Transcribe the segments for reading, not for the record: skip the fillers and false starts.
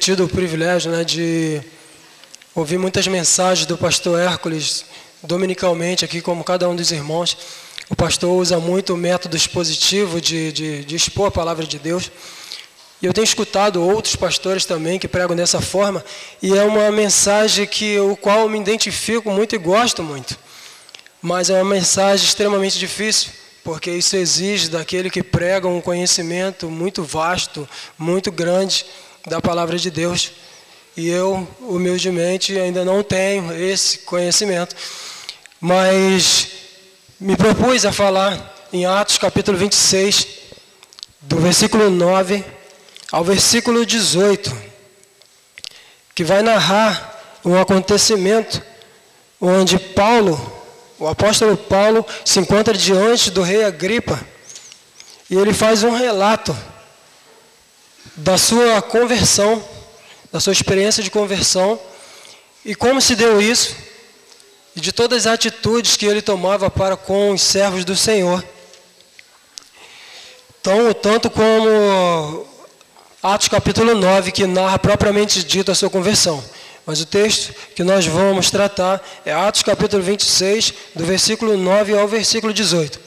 tido o privilégio, né, de ouvir muitas mensagens do pastor Hércules dominicalmente aqui, como cada um dos irmãos. O pastor usa muito o método expositivo de expor a palavra de Deus. E eu tenho escutado outros pastores também que pregam dessa forma, e é uma mensagem o qual eu me identifico muito e gosto muito. Mas é uma mensagem extremamente difícil, porque isso exige daquele que prega um conhecimento muito vasto, muito grande da palavra de Deus. E eu, humildemente, ainda não tenho esse conhecimento. Mas me propus a falar em Atos capítulo 26, do versículo 9 ao versículo 18, que vai narrar um acontecimento onde o apóstolo Paulo, se encontra diante do rei Agripa, e ele faz um relato da sua conversão, da sua experiência de conversão, e como se deu isso, e de todas as atitudes que ele tomava para com os servos do Senhor. Então, tanto como Atos capítulo 9, que narra propriamente dito a sua conversão. Mas o texto que nós vamos tratar é Atos capítulo 26, do versículo 9 ao versículo 18.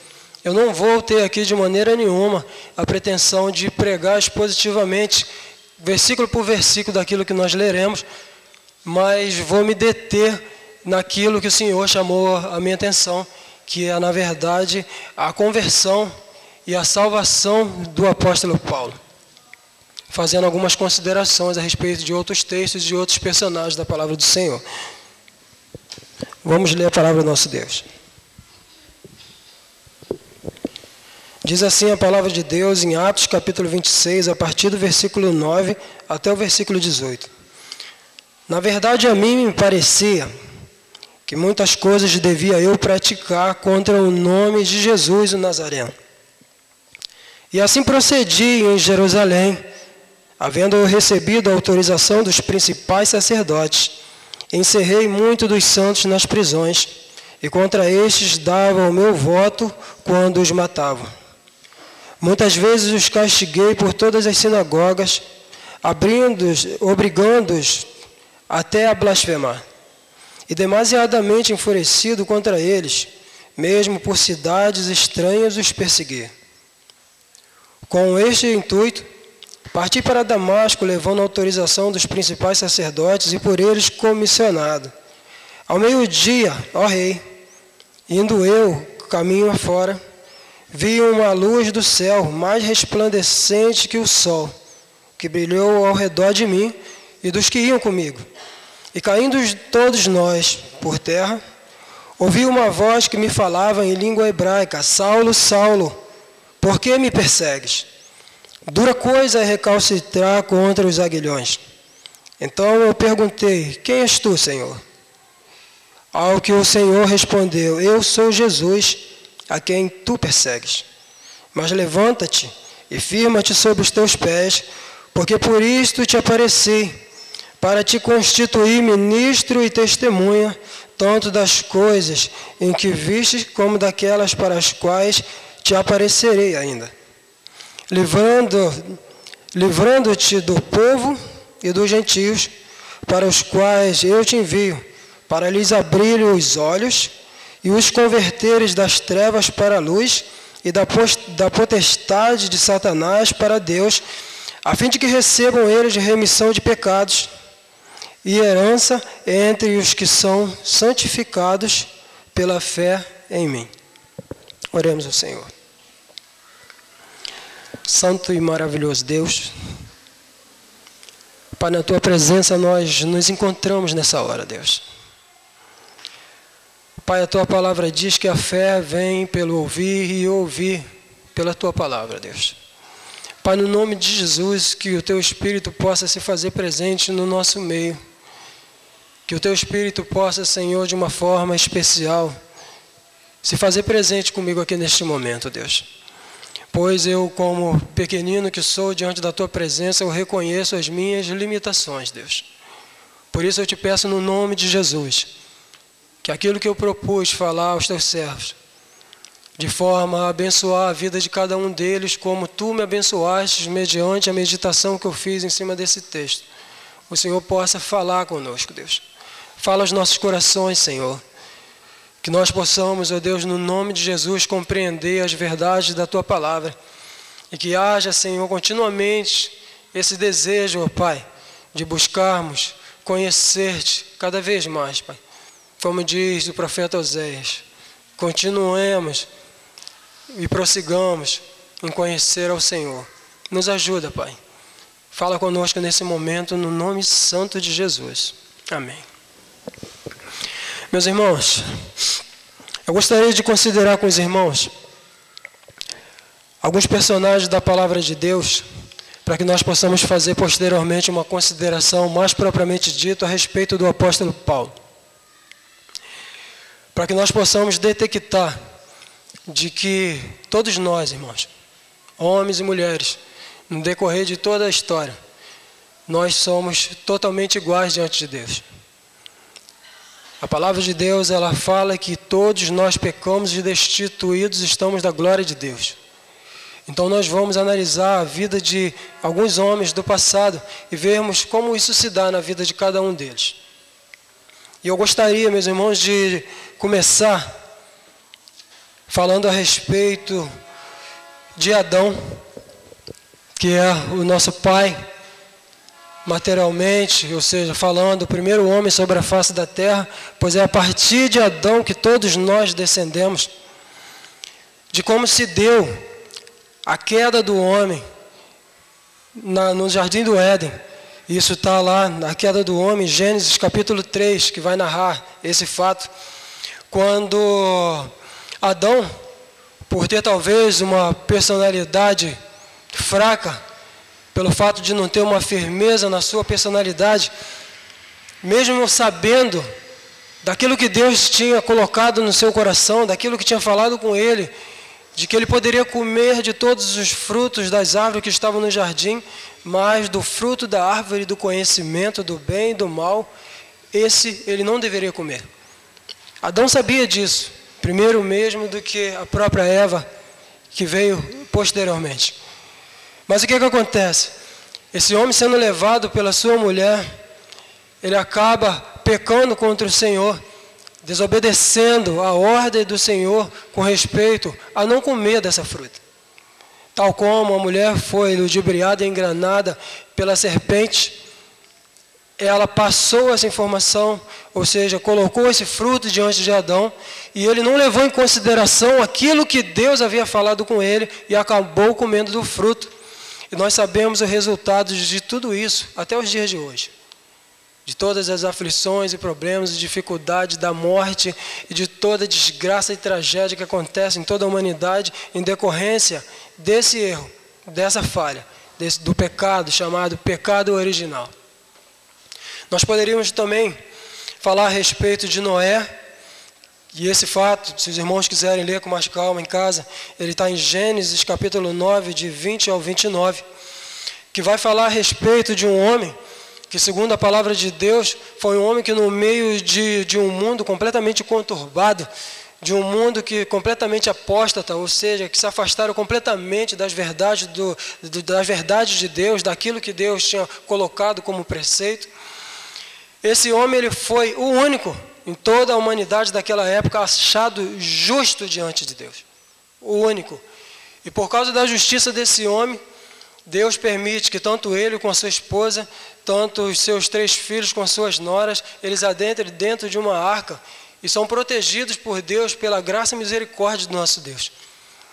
Eu não vou ter aqui de maneira nenhuma a pretensão de pregar expositivamente, versículo por versículo, daquilo que nós leremos, mas vou me deter naquilo que o Senhor chamou a minha atenção, que é, na verdade, a conversão e a salvação do apóstolo Paulo, fazendo algumas considerações a respeito de outros textos e de outros personagens da palavra do Senhor. Vamos ler a palavra do nosso Deus. Diz assim a palavra de Deus em Atos capítulo 26, a partir do versículo 9 até o versículo 18. Na verdade, a mim me parecia que muitas coisas devia eu praticar contra o nome de Jesus o Nazareno. E assim procedi em Jerusalém, havendo recebido a autorização dos principais sacerdotes, encerrei muito dos santos nas prisões, e contra estes dava o meu voto quando os matavam. Muitas vezes os castiguei por todas as sinagogas, obrigando-os até a blasfemar. E demasiadamente enfurecido contra eles, mesmo por cidades estranhas os persegui. Com este intuito, parti para Damasco, levando a autorização dos principais sacerdotes e por eles comissionado. Ao meio-dia, ó rei, indo eu caminho afora, vi uma luz do céu mais resplandecente que o sol, que brilhou ao redor de mim e dos que iam comigo. E caindo todos nós por terra, ouvi uma voz que me falava em língua hebraica: Saulo, Saulo, por que me persegues? Dura coisa é recalcitrar contra os aguilhões. Então eu perguntei: quem és tu, Senhor? Ao que o Senhor respondeu: eu sou Jesus, a quem tu persegues. Mas levanta-te e firma-te sobre os teus pés, porque por isto te apareci, para te constituir ministro e testemunha, tanto das coisas em que viste, como daquelas para as quais te aparecerei ainda, livrando-te do povo e dos gentios, para os quais eu te envio, para lhes abrir os olhos e os converteres das trevas para a luz e da potestade de Satanás para Deus, a fim de que recebam eles remissão de pecados e herança entre os que são santificados pela fé em mim. Oremos ao Senhor. Santo e maravilhoso Deus, Pai, na Tua presença nós nos encontramos nessa hora, Deus. Pai, a Tua palavra diz que a fé vem pelo ouvir e ouvir pela Tua palavra, Deus. Pai, no nome de Jesus, que o Teu Espírito possa se fazer presente no nosso meio. Que o Teu Espírito possa, Senhor, de uma forma especial, se fazer presente comigo aqui neste momento, Deus. Pois eu, como pequenino que sou, diante da Tua presença, eu reconheço as minhas limitações, Deus. Por isso eu te peço no nome de Jesus, que aquilo que eu propus falar aos Teus servos, de forma a abençoar a vida de cada um deles, como Tu me abençoaste mediante a meditação que eu fiz em cima desse texto. o Senhor possa falar conosco, Deus. Fala aos nossos corações, Senhor. Que nós possamos, ó Deus, no nome de Jesus, compreender as verdades da Tua palavra. E que haja, Senhor, continuamente esse desejo, ó Pai, de buscarmos conhecer-te cada vez mais, Pai. Como diz o profeta Oséias, continuemos e prossigamos em conhecer ao Senhor. Nos ajuda, Pai. Fala conosco nesse momento, no nome santo de Jesus. Amém. Meus irmãos, eu gostaria de considerar com os irmãos alguns personagens da palavra de Deus, para que nós possamos fazer posteriormente uma consideração mais propriamente dita a respeito do apóstolo Paulo. Para que nós possamos detectar de que todos nós, irmãos, homens e mulheres, no decorrer de toda a história, nós somos totalmente iguais diante de Deus. A palavra de Deus, ela fala que todos nós pecamos e destituídos estamos da glória de Deus. Então nós vamos analisar a vida de alguns homens do passado e vermos como isso se dá na vida de cada um deles. E eu gostaria, meus irmãos, de começar falando a respeito de Adão, que é o nosso pai, materialmente, ou seja, falando o primeiro homem sobre a face da terra, pois é a partir de Adão que todos nós descendemos, de como se deu a queda do homem no jardim do Éden. Isso está lá na queda do homem, Gênesis capítulo 3, que vai narrar esse fato. Quando Adão, por ter talvez uma personalidade fraca, pelo fato de não ter uma firmeza na sua personalidade, mesmo sabendo daquilo que Deus tinha colocado no seu coração, daquilo que tinha falado com ele, de que ele poderia comer de todos os frutos das árvores que estavam no jardim, mas do fruto da árvore do conhecimento do bem e do mal, esse ele não deveria comer. Adão sabia disso, primeiro mesmo do que a própria Eva, que veio posteriormente. Mas o que acontece? Esse homem sendo levado pela sua mulher, ele acaba pecando contra o Senhor, desobedecendo a ordem do Senhor com respeito a não comer dessa fruta. Tal como a mulher foi ludibriada e enganada pela serpente, ela passou essa informação, ou seja, colocou esse fruto diante de Adão, e ele não levou em consideração aquilo que Deus havia falado com ele e acabou comendo do fruto. E nós sabemos o resultado de tudo isso até os dias de hoje. De todas as aflições e problemas e dificuldades da morte e de toda a desgraça e tragédia que acontece em toda a humanidade em decorrência desse erro, dessa falha, do pecado chamado pecado original. Nós poderíamos também falar a respeito de Noé, e esse fato, se os irmãos quiserem ler com mais calma em casa, ele está em Gênesis capítulo 9, de 20 ao 29, que vai falar a respeito de um homem que, segundo a palavra de Deus, foi um homem que no meio de um mundo completamente conturbado, de um mundo que completamente apóstata, ou seja, que se afastaram completamente das verdades, das verdades de Deus, daquilo que Deus tinha colocado como preceito. Esse homem ele foi o único em toda a humanidade daquela época achado justo diante de Deus. O único. E por causa da justiça desse homem, Deus permite que tanto ele com a sua esposa, tanto os seus 3 filhos com as suas noras, eles adentrem dentro de uma arca e são protegidos por Deus pela graça e misericórdia do nosso Deus.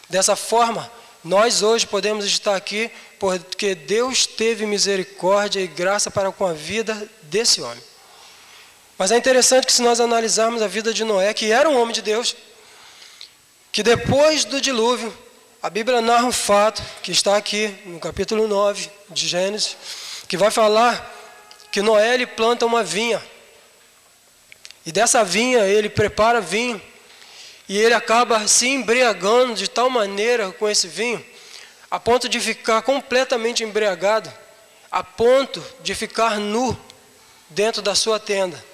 Dessa forma, nós hoje podemos estar aqui porque Deus teve misericórdia e graça para com a vida desse homem. Mas é interessante que se nós analisarmos a vida de Noé, que era um homem de Deus, que depois do dilúvio, a Bíblia narra um fato que está aqui no capítulo 9 de Gênesis, que vai falar que Noé ele planta uma vinha. E dessa vinha ele prepara vinho. E ele acaba se embriagando de tal maneira com esse vinho, a ponto de ficar completamente embriagado, a ponto de ficar nu dentro da sua tenda.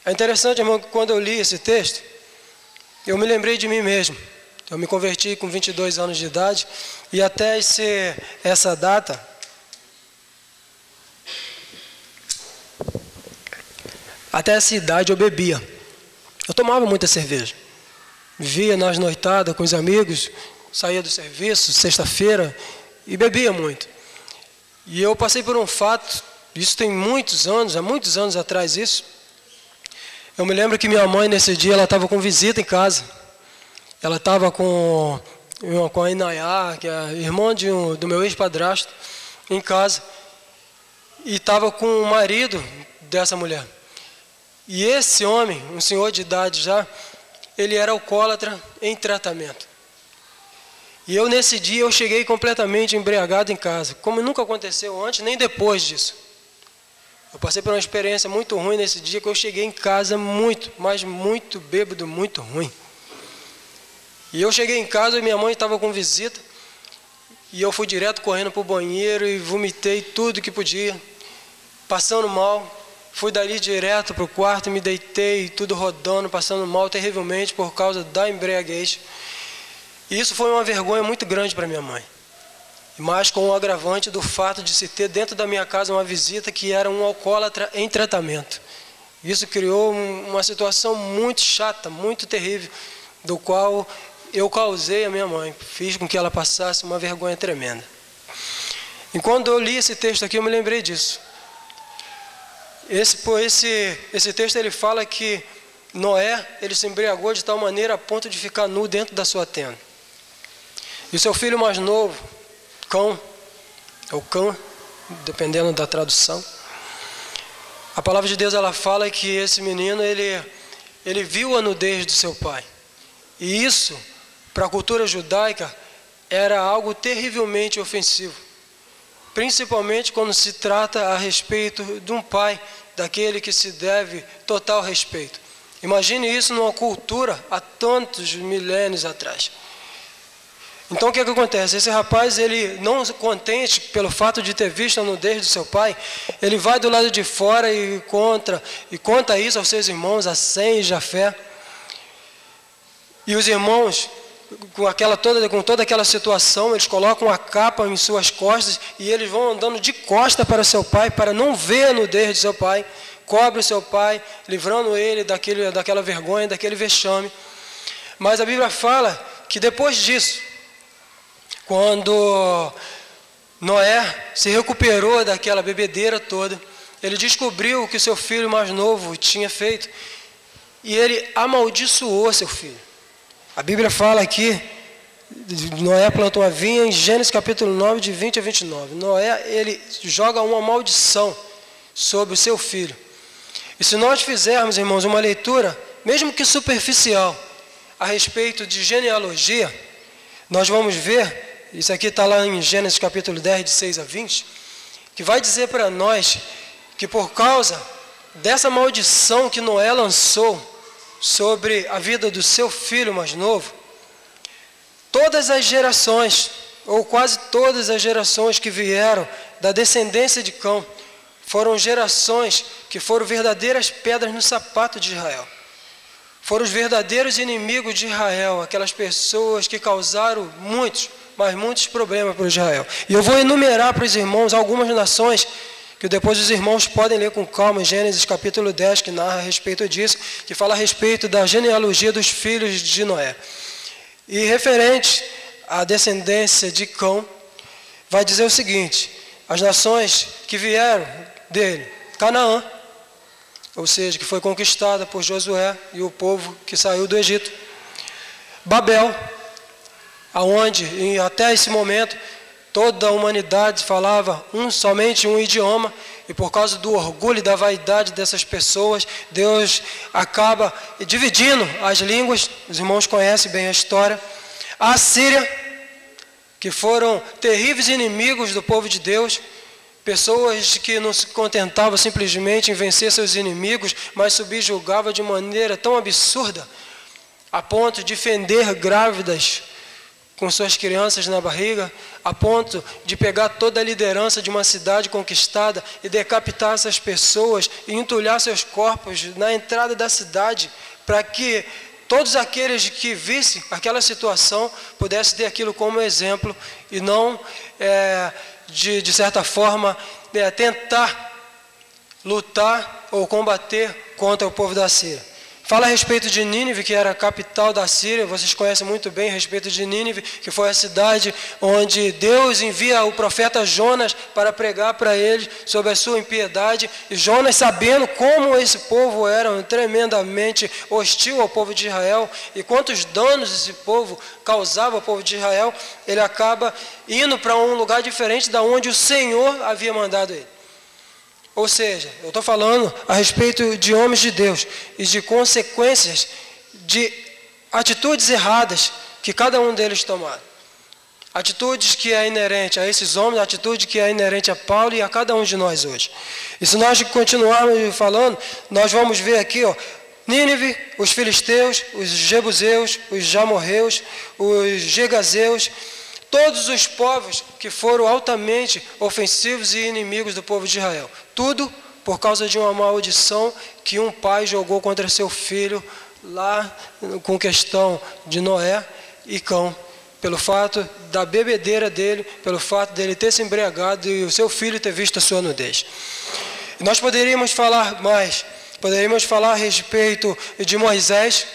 É interessante, irmão, que quando eu li esse texto, eu me lembrei de mim mesmo. Eu me converti com 22 anos de idade e até essa data, Até essa idade eu bebia. Eu tomava muita cerveja. Vivia nas noitadas com os amigos, saía do serviço, sexta-feira, e bebia muito. E eu passei por um fato, isso tem muitos anos, há muitos anos atrás isso. Eu me lembro que minha mãe, nesse dia, ela estava com visita em casa. Ela estava com a Inayá, que é a irmã do meu ex-padrasto, em casa. E estava com o marido dessa mulher. E esse homem, um senhor de idade já, ele era alcoólatra em tratamento. E eu, nesse dia, eu cheguei completamente embriagado em casa, como nunca aconteceu antes, nem depois disso. Eu passei por uma experiência muito ruim nesse dia, que eu cheguei em casa muito, mas muito bêbado, muito ruim. E eu cheguei em casa e minha mãe estava com visita, e eu fui direto correndo para o banheiro e vomitei tudo que podia, passando mal. Fui dali direto para o quarto, me deitei, tudo rodando, passando mal terrivelmente por causa da embriaguez. E isso foi uma vergonha muito grande para minha mãe. Mas com o agravante do fato de se ter dentro da minha casa uma visita que era um alcoólatra em tratamento. Isso criou uma situação muito chata, muito terrível, do qual eu causei a minha mãe. Fiz com que ela passasse uma vergonha tremenda. E quando eu li esse texto aqui, eu me lembrei disso. Esse texto ele fala que Noé ele se embriagou de tal maneira a ponto de ficar nu dentro da sua tenda. E o seu filho mais novo, Cão, ou Cã, dependendo da tradução, a palavra de Deus ela fala que esse menino ele viu a nudez do seu pai. E isso, para a cultura judaica, era algo terrivelmente ofensivo. Principalmente quando se trata a respeito de um pai, daquele que se deve total respeito. Imagine isso numa cultura há tantos milênios atrás. Então o que acontece? Esse rapaz, ele não contente pelo fato de ter visto a nudez do seu pai, ele vai do lado de fora e conta isso aos seus irmãos, a Sem e Jafé. E os irmãos, com toda aquela situação, eles colocam a capa em suas costas e eles vão andando de costa para seu pai, para não ver a nudez de seu pai, cobre o seu pai, livrando ele daquela vergonha, daquele vexame. Mas a Bíblia fala que depois disso, quando Noé se recuperou daquela bebedeira toda, ele descobriu o que seu filho mais novo tinha feito e ele amaldiçoou seu filho. A Bíblia fala aqui, Noé plantou uma vinha em Gênesis capítulo 9, de 20 a 29. Noé, ele joga uma maldição sobre o seu filho. E se nós fizermos, irmãos, uma leitura, mesmo que superficial, a respeito de genealogia, nós vamos ver, isso aqui está lá em Gênesis capítulo 10, de 6 a 20, que vai dizer para nós que por causa dessa maldição que Noé lançou sobre a vida do seu filho mais novo, todas as gerações, ou quase todas as gerações que vieram da descendência de Cão, foram gerações que foram verdadeiras pedras no sapato de Israel. Foram os verdadeiros inimigos de Israel, aquelas pessoas que causaram muitos problemas para Israel. E eu vou enumerar para os irmãos algumas nações que depois os irmãos podem ler com calma em Gênesis capítulo 10, que narra a respeito disso, que fala a respeito da genealogia dos filhos de Noé. E referente à descendência de Cão, vai dizer o seguinte: as nações que vieram dele, Canaã, ou seja, que foi conquistada por Josué e o povo que saiu do Egito, Babel, aonde até esse momento toda a humanidade falava somente um idioma, e por causa do orgulho e da vaidade dessas pessoas, Deus acaba dividindo as línguas. Os irmãos conhecem bem a história. A Síria, que foram terríveis inimigos do povo de Deus, pessoas que não se contentavam simplesmente em vencer seus inimigos, mas subjugavam de maneira tão absurda, a ponto de fender grávidas com suas crianças na barriga, a ponto de pegar toda a liderança de uma cidade conquistada e decapitar essas pessoas e entulhar seus corpos na entrada da cidade, para que todos aqueles que vissem aquela situação pudessem ter aquilo como exemplo e não, de certa forma, tentar lutar ou combater contra o povo da Síria. Fala a respeito de Nínive, que era a capital da Síria. Vocês conhecem muito bem a respeito de Nínive, que foi a cidade onde Deus envia o profeta Jonas para pregar para eles sobre a sua impiedade. E Jonas, sabendo como esse povo era tremendamente hostil ao povo de Israel e quantos danos esse povo causava ao povo de Israel, ele acaba indo para um lugar diferente da onde o Senhor havia mandado ele. Ou seja, eu estou falando a respeito de homens de Deus e de consequências de atitudes erradas que cada um deles tomaram. Atitudes que é inerente a esses homens, atitude que é inerente a Paulo e a cada um de nós hoje. E se nós continuarmos falando, nós vamos ver aqui, Nínive, os filisteus, os jebuseus, os jamorreus, os gegazeus, todos os povos que foram altamente ofensivos e inimigos do povo de Israel. Tudo por causa de uma maldição que um pai jogou contra seu filho lá com questão de Noé e Cão. Pelo fato da bebedeira dele, pelo fato dele ter se embriagado e o seu filho ter visto a sua nudez. E nós poderíamos falar mais. Poderíamos falar a respeito de Moisés.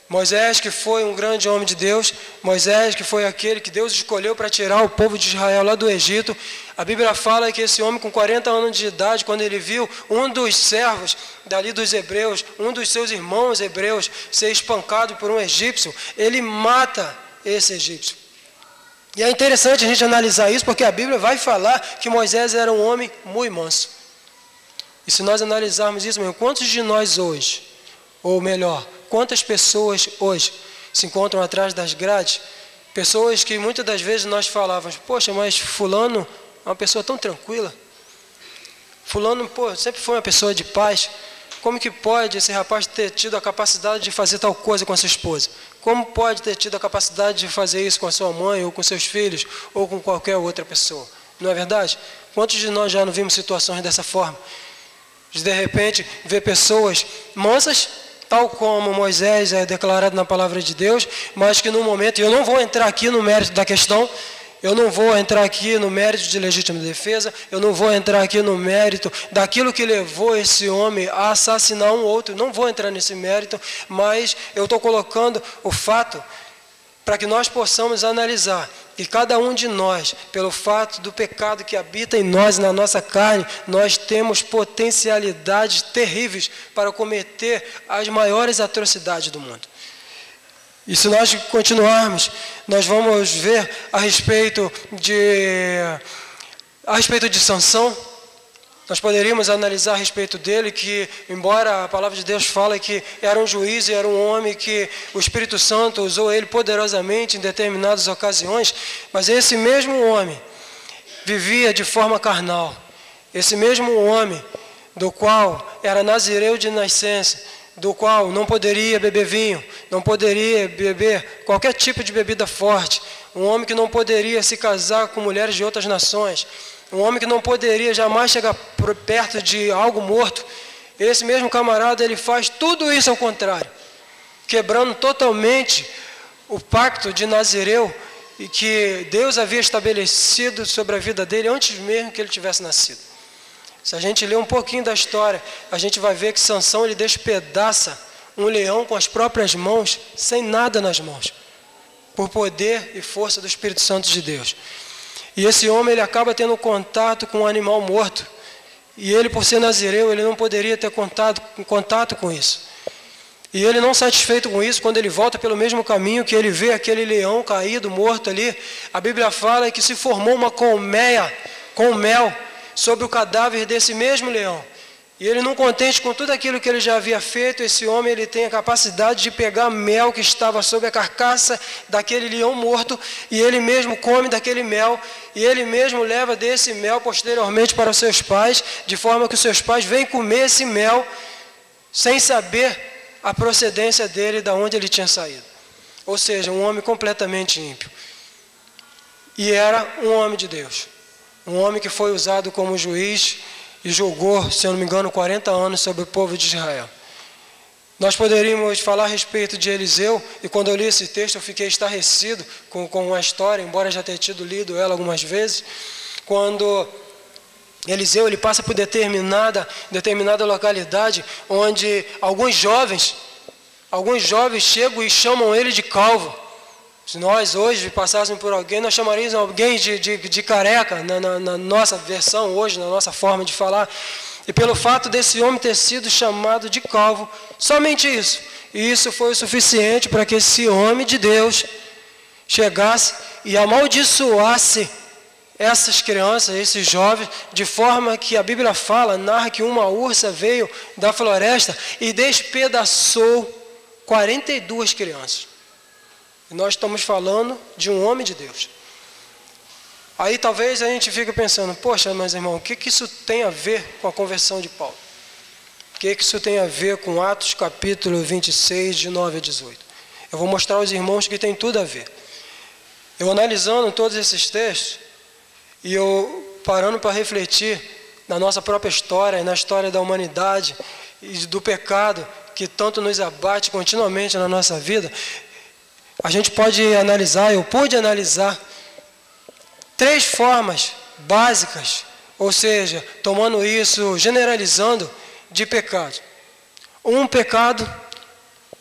Moisés, que foi um grande homem de Deus, Moisés, que foi aquele que Deus escolheu para tirar o povo de Israel lá do Egito. A Bíblia fala que esse homem com 40 anos de idade, quando ele viu um dos servos dali dos hebreus, um dos seus irmãos hebreus, ser espancado por um egípcio, ele mata esse egípcio. E é interessante a gente analisar isso, porque a Bíblia vai falar que Moisés era um homem muito manso. E se nós analisarmos isso, quantos de nós hoje, ou melhor, quantas pessoas hoje se encontram atrás das grades? Pessoas que muitas das vezes nós falávamos, poxa, mas fulano é uma pessoa tão tranquila. Fulano, sempre foi uma pessoa de paz. Como que pode esse rapaz ter tido a capacidade de fazer tal coisa com a sua esposa? Como pode ter tido a capacidade de fazer isso com a sua mãe, ou com seus filhos, ou com qualquer outra pessoa? Não é verdade? Quantos de nós já não vimos situações dessa forma? De repente, ver pessoas mansas, tal como Moisés é declarado na palavra de Deus, mas que no momento, eu não vou entrar aqui no mérito da questão, eu não vou entrar aqui no mérito de legítima defesa, eu não vou entrar aqui no mérito daquilo que levou esse homem a assassinar um outro, não vou entrar nesse mérito, mas eu estou colocando o fato para que nós possamos analisar que cada um de nós, pelo fato do pecado que habita em nós, na nossa carne, nós temos potencialidades terríveis para cometer as maiores atrocidades do mundo. E se nós continuarmos, nós vamos ver a respeito de Sansão. Nós poderíamos analisar a respeito dele que, embora a palavra de Deus fale que era um juiz e era um homem que o Espírito Santo usou ele poderosamente em determinadas ocasiões, mas esse mesmo homem vivia de forma carnal. Esse mesmo homem, do qual era nazireu de nascença, do qual não poderia beber vinho, não poderia beber qualquer tipo de bebida forte, um homem que não poderia se casar com mulheres de outras nações, um homem que não poderia jamais chegar perto de algo morto. Esse mesmo camarada, ele faz tudo isso ao contrário, quebrando totalmente o pacto de Nazireu e que Deus havia estabelecido sobre a vida dele antes mesmo que ele tivesse nascido. Se a gente ler um pouquinho da história, a gente vai ver que Sansão, ele despedaça um leão com as próprias mãos, sem nada nas mãos, por poder e força do Espírito Santo de Deus. E esse homem, ele acaba tendo contato com um animal morto. E ele, por ser nazireu, ele não poderia ter contato com isso. E ele, não satisfeito com isso, quando ele volta pelo mesmo caminho que ele vê aquele leão caído, morto ali, a Bíblia fala que se formou uma colmeia com mel sobre o cadáver desse mesmo leão. E ele, não contente com tudo aquilo que ele já havia feito, esse homem, ele tem a capacidade de pegar mel que estava sobre a carcaça daquele leão morto, e ele mesmo come daquele mel, e ele mesmo leva desse mel posteriormente para os seus pais, de forma que os seus pais vêm comer esse mel, sem saber a procedência dele, de onde ele tinha saído. Ou seja, um homem completamente ímpio. E era um homem de Deus. Um homem que foi usado como juiz e julgou, se eu não me engano, 40 anos sobre o povo de Israel. Nós poderíamos falar a respeito de Eliseu, e quando eu li esse texto eu fiquei estarrecido com a história, embora já tenha lido ela algumas vezes, quando Eliseu, ele passa por determinada localidade, onde alguns jovens chegam e chamam ele de calvo. Se nós hoje passássemos por alguém, nós chamaríamos alguém de careca, na nossa versão hoje, na nossa forma de falar. E pelo fato desse homem ter sido chamado de calvo, somente isso. E isso foi o suficiente para que esse homem de Deus chegasse e amaldiçoasse essas crianças, esses jovens, de forma que a Bíblia narra que uma ursa veio da floresta e despedaçou 42 crianças. E nós estamos falando de um homem de Deus. Aí talvez a gente fique pensando, poxa, mas irmão, o que isso tem a ver com a conversão de Paulo? O que isso tem a ver com Atos capítulo 26, de 9 a 18? Eu vou mostrar aos irmãos que tem tudo a ver. Eu analisando todos esses textos, e eu parando para refletir na nossa própria história, na história da humanidade e do pecado que tanto nos abate continuamente na nossa vida, a gente pode analisar, eu pude analisar 3 formas básicas, ou seja, tomando isso, generalizando, de pecado. Um pecado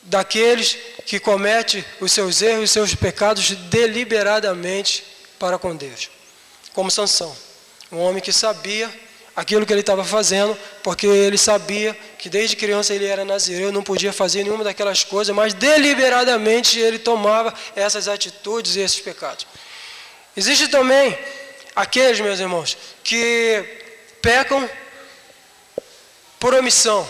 daqueles que comete os seus erros, os seus pecados deliberadamente para com Deus. Como Sansão, um homem que sabia aquilo que ele estava fazendo, porque ele sabia que desde criança ele era nazireu, não podia fazer nenhuma daquelas coisas, mas deliberadamente ele tomava essas atitudes e esses pecados. Existe também aqueles, meus irmãos, que pecam por omissão.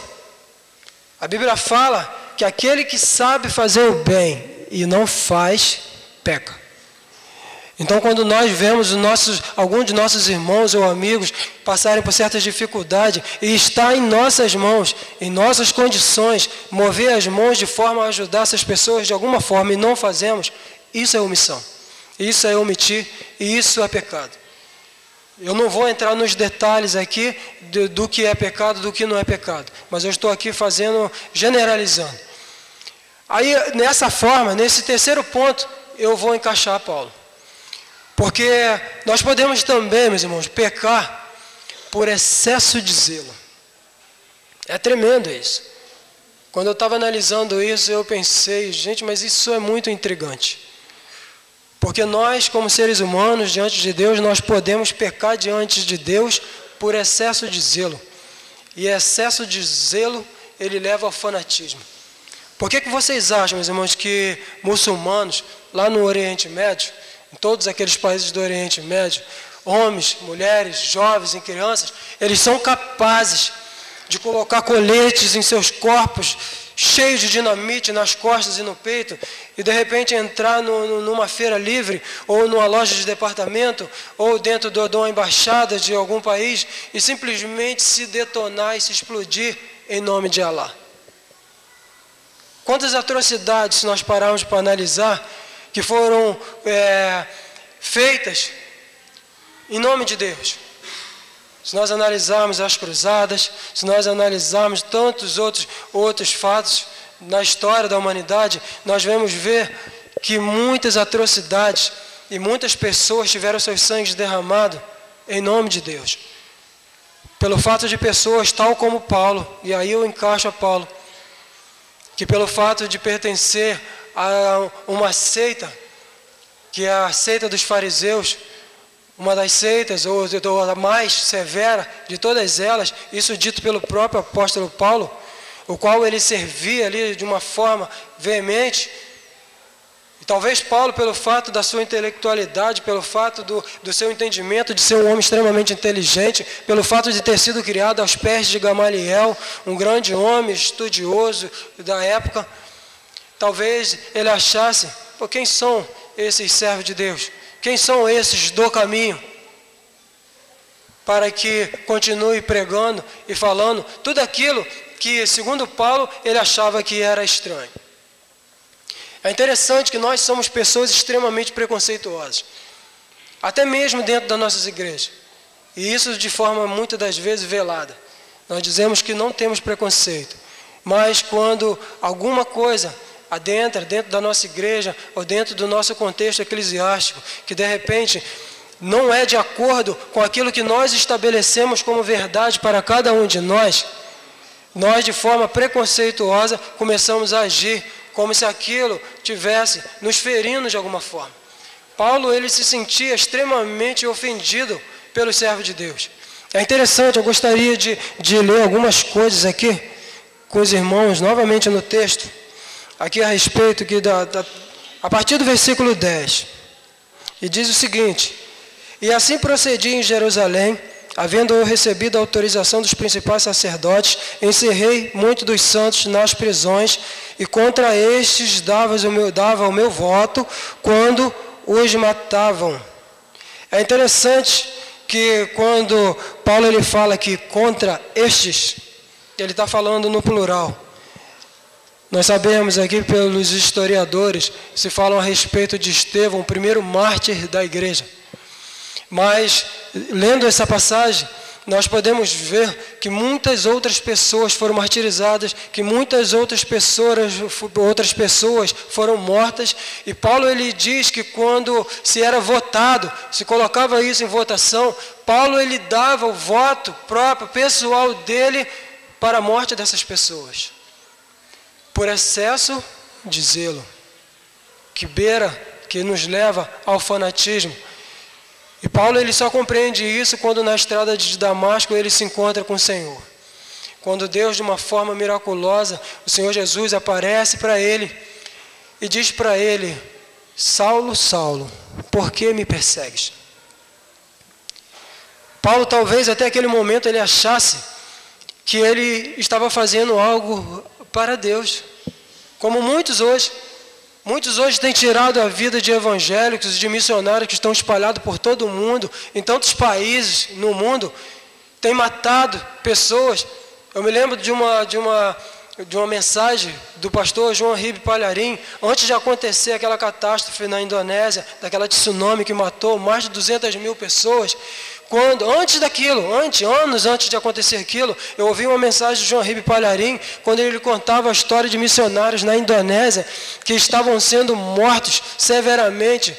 A Bíblia fala que aquele que sabe fazer o bem e não faz, peca. Então, quando nós vemos alguns de nossos irmãos ou amigos passarem por certas dificuldades e está em nossas mãos, em nossas condições, mover as mãos de forma a ajudar essas pessoas de alguma forma e não fazemos, isso é omissão, isso é omitir e isso é pecado. Eu não vou entrar nos detalhes aqui do que é pecado, do que não é pecado, mas eu estou aqui generalizando. Aí, nessa forma, nesse terceiro ponto, eu vou encaixar Paulo. Porque nós podemos também, meus irmãos, pecar por excesso de zelo. É tremendo isso. Quando eu estava analisando isso, eu pensei, gente, mas isso é muito intrigante. Porque nós, como seres humanos, diante de Deus, nós podemos pecar diante de Deus por excesso de zelo. E excesso de zelo, ele leva ao fanatismo. Por que vocês acham, meus irmãos, que muçulmanos, lá no Oriente Médio, em todos aqueles países do Oriente Médio, homens, mulheres, jovens e crianças, eles são capazes de colocar coletes em seus corpos, cheios de dinamite nas costas e no peito, e de repente entrar numa feira livre, ou numa loja de departamento, ou dentro de uma embaixada de algum país, e simplesmente se detonar e se explodir em nome de Alá? Quantas atrocidades, se nós pararmos para analisar, que foram feitas em nome de Deus. Se nós analisarmos as cruzadas, se nós analisarmos tantos outros fatos na história da humanidade, nós vamos ver que muitas atrocidades e muitas pessoas tiveram seus sangues derramados em nome de Deus. Pelo fato de pessoas tal como Paulo, e aí eu encaixo a Paulo, que pelo fato de pertencer a uma seita, que é a seita dos fariseus, uma das seitas, ou a mais severa de todas elas, isso dito pelo próprio apóstolo Paulo, o qual ele servia ali de uma forma veemente. E talvez Paulo, pelo fato da sua intelectualidade, pelo fato do seu entendimento de ser um homem extremamente inteligente, pelo fato de ter sido criado aos pés de Gamaliel, um grande homem estudioso da época, talvez ele achasse, quem são esses servos de Deus? Quem são esses do caminho? Para que continue pregando e falando tudo aquilo que, segundo Paulo, ele achava que era estranho. É interessante que nós somos pessoas extremamente preconceituosas, até mesmo dentro das nossas igrejas, e isso de forma muitas das vezes velada. Nós dizemos que não temos preconceito, mas quando alguma coisa adentra dentro da nossa igreja ou dentro do nosso contexto eclesiástico, que de repente não é de acordo com aquilo que nós estabelecemos como verdade para cada um de nós, nós de forma preconceituosa começamos a agir como se aquilo tivesse nos ferindo de alguma forma. Paulo, ele se sentia extremamente ofendido pelo servo de Deus. É interessante, eu gostaria de ler algumas coisas aqui com os irmãos, novamente no texto, aqui a respeito aqui a partir do versículo 10. E diz o seguinte: e assim procedi em Jerusalém, havendo eu recebido a autorização dos principais sacerdotes, encerrei muitos dos santos nas prisões, e contra estes dava o meu voto quando os matavam. É interessante que quando Paulo ele fala que contra estes, ele está falando no plural. Nós sabemos aqui pelos historiadores, se falam a respeito de Estevão, o primeiro mártir da igreja. Mas, lendo essa passagem, nós podemos ver que muitas outras pessoas foram martirizadas, que muitas outras pessoas foram mortas. E Paulo ele diz que quando se era votado, se colocava isso em votação, Paulo ele dava o voto próprio, pessoal dele, para a morte dessas pessoas. Por excesso de zelo, que nos leva ao fanatismo. E Paulo ele só compreende isso quando na estrada de Damasco ele se encontra com o Senhor. Quando Deus, de uma forma miraculosa, o Senhor Jesus aparece para ele e diz para ele: Saulo, Saulo, por que me persegues? Paulo talvez até aquele momento ele achasse que ele estava fazendo algo para Deus, como muitos hoje. Muitos hoje têm tirado a vida de evangélicos, de missionários que estão espalhados por todo o mundo, em tantos países no mundo, têm matado pessoas. Eu me lembro de uma mensagem do pastor João Ribe Palharim, antes de acontecer aquela catástrofe na Indonésia, daquela tsunami que matou mais de 200 mil pessoas. Anos antes de acontecer aquilo, eu ouvi uma mensagem de João Ribe Palharim, quando ele contava a história de missionários na Indonésia, que estavam sendo mortos severamente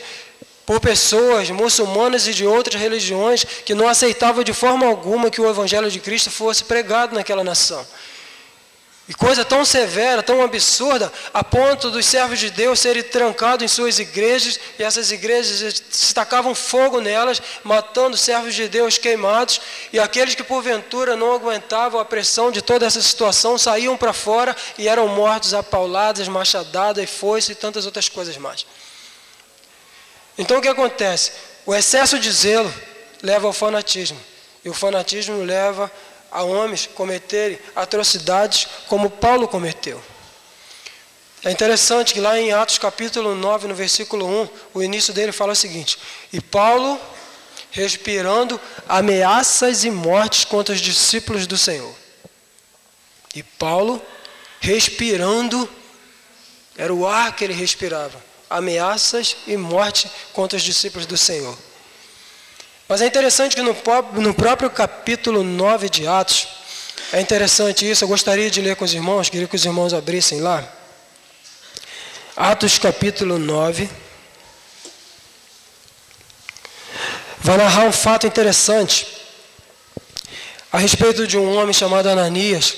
por pessoas muçulmanas e de outras religiões, que não aceitavam de forma alguma que o Evangelho de Cristo fosse pregado naquela nação. E coisa tão severa, tão absurda, a ponto dos servos de Deus serem trancados em suas igrejas, e essas igrejas se tacavam fogo nelas, matando servos de Deus queimados, e aqueles que porventura não aguentavam a pressão de toda essa situação, saíam para fora e eram mortos a pauladas, machadadas, foice e tantas outras coisas mais. Então o que acontece? O excesso de zelo leva ao fanatismo, e o fanatismo leva a homens cometerem atrocidades como Paulo cometeu. É interessante que lá em Atos capítulo 9, no versículo 1, o início dele fala o seguinte: e Paulo, respirando ameaças e mortes contra os discípulos do Senhor. E Paulo, respirando, era o ar que ele respirava, ameaças e morte contra os discípulos do Senhor. Mas é interessante que no próprio capítulo 9 de Atos, é interessante isso, eu gostaria de ler com os irmãos, queria que os irmãos abrissem lá. Atos capítulo 9. Vai narrar um fato interessante a respeito de um homem chamado Ananias.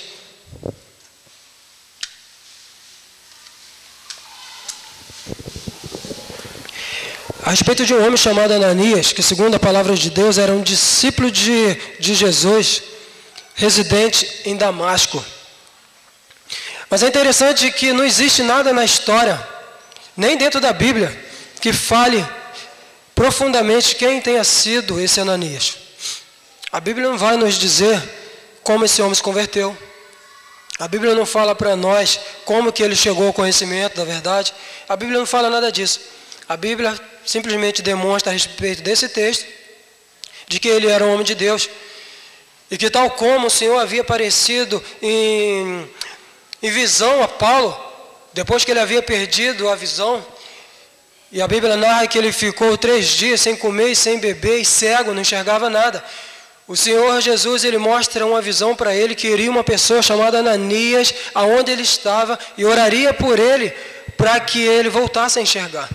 A respeito de um homem chamado Ananias, que segundo a palavra de Deus era um discípulo de Jesus, residente em Damasco. Mas é interessante que não existe nada na história, nem dentro da Bíblia, que fale profundamente quem tenha sido esse Ananias. A Bíblia não vai nos dizer como esse homem se converteu. A Bíblia não fala para nós como que ele chegou ao conhecimento da verdade. A Bíblia não fala nada disso. A Bíblia simplesmente demonstra a respeito desse texto, de que ele era um homem de Deus, e que tal como o Senhor havia aparecido em visão a Paulo, depois que ele havia perdido a visão, e a Bíblia narra que ele ficou 3 dias sem comer e sem beber, e cego, não enxergava nada. O Senhor Jesus, ele mostra uma visão para ele, que iria uma pessoa chamada Ananias, aonde ele estava, e oraria por ele, para que ele voltasse a enxergar.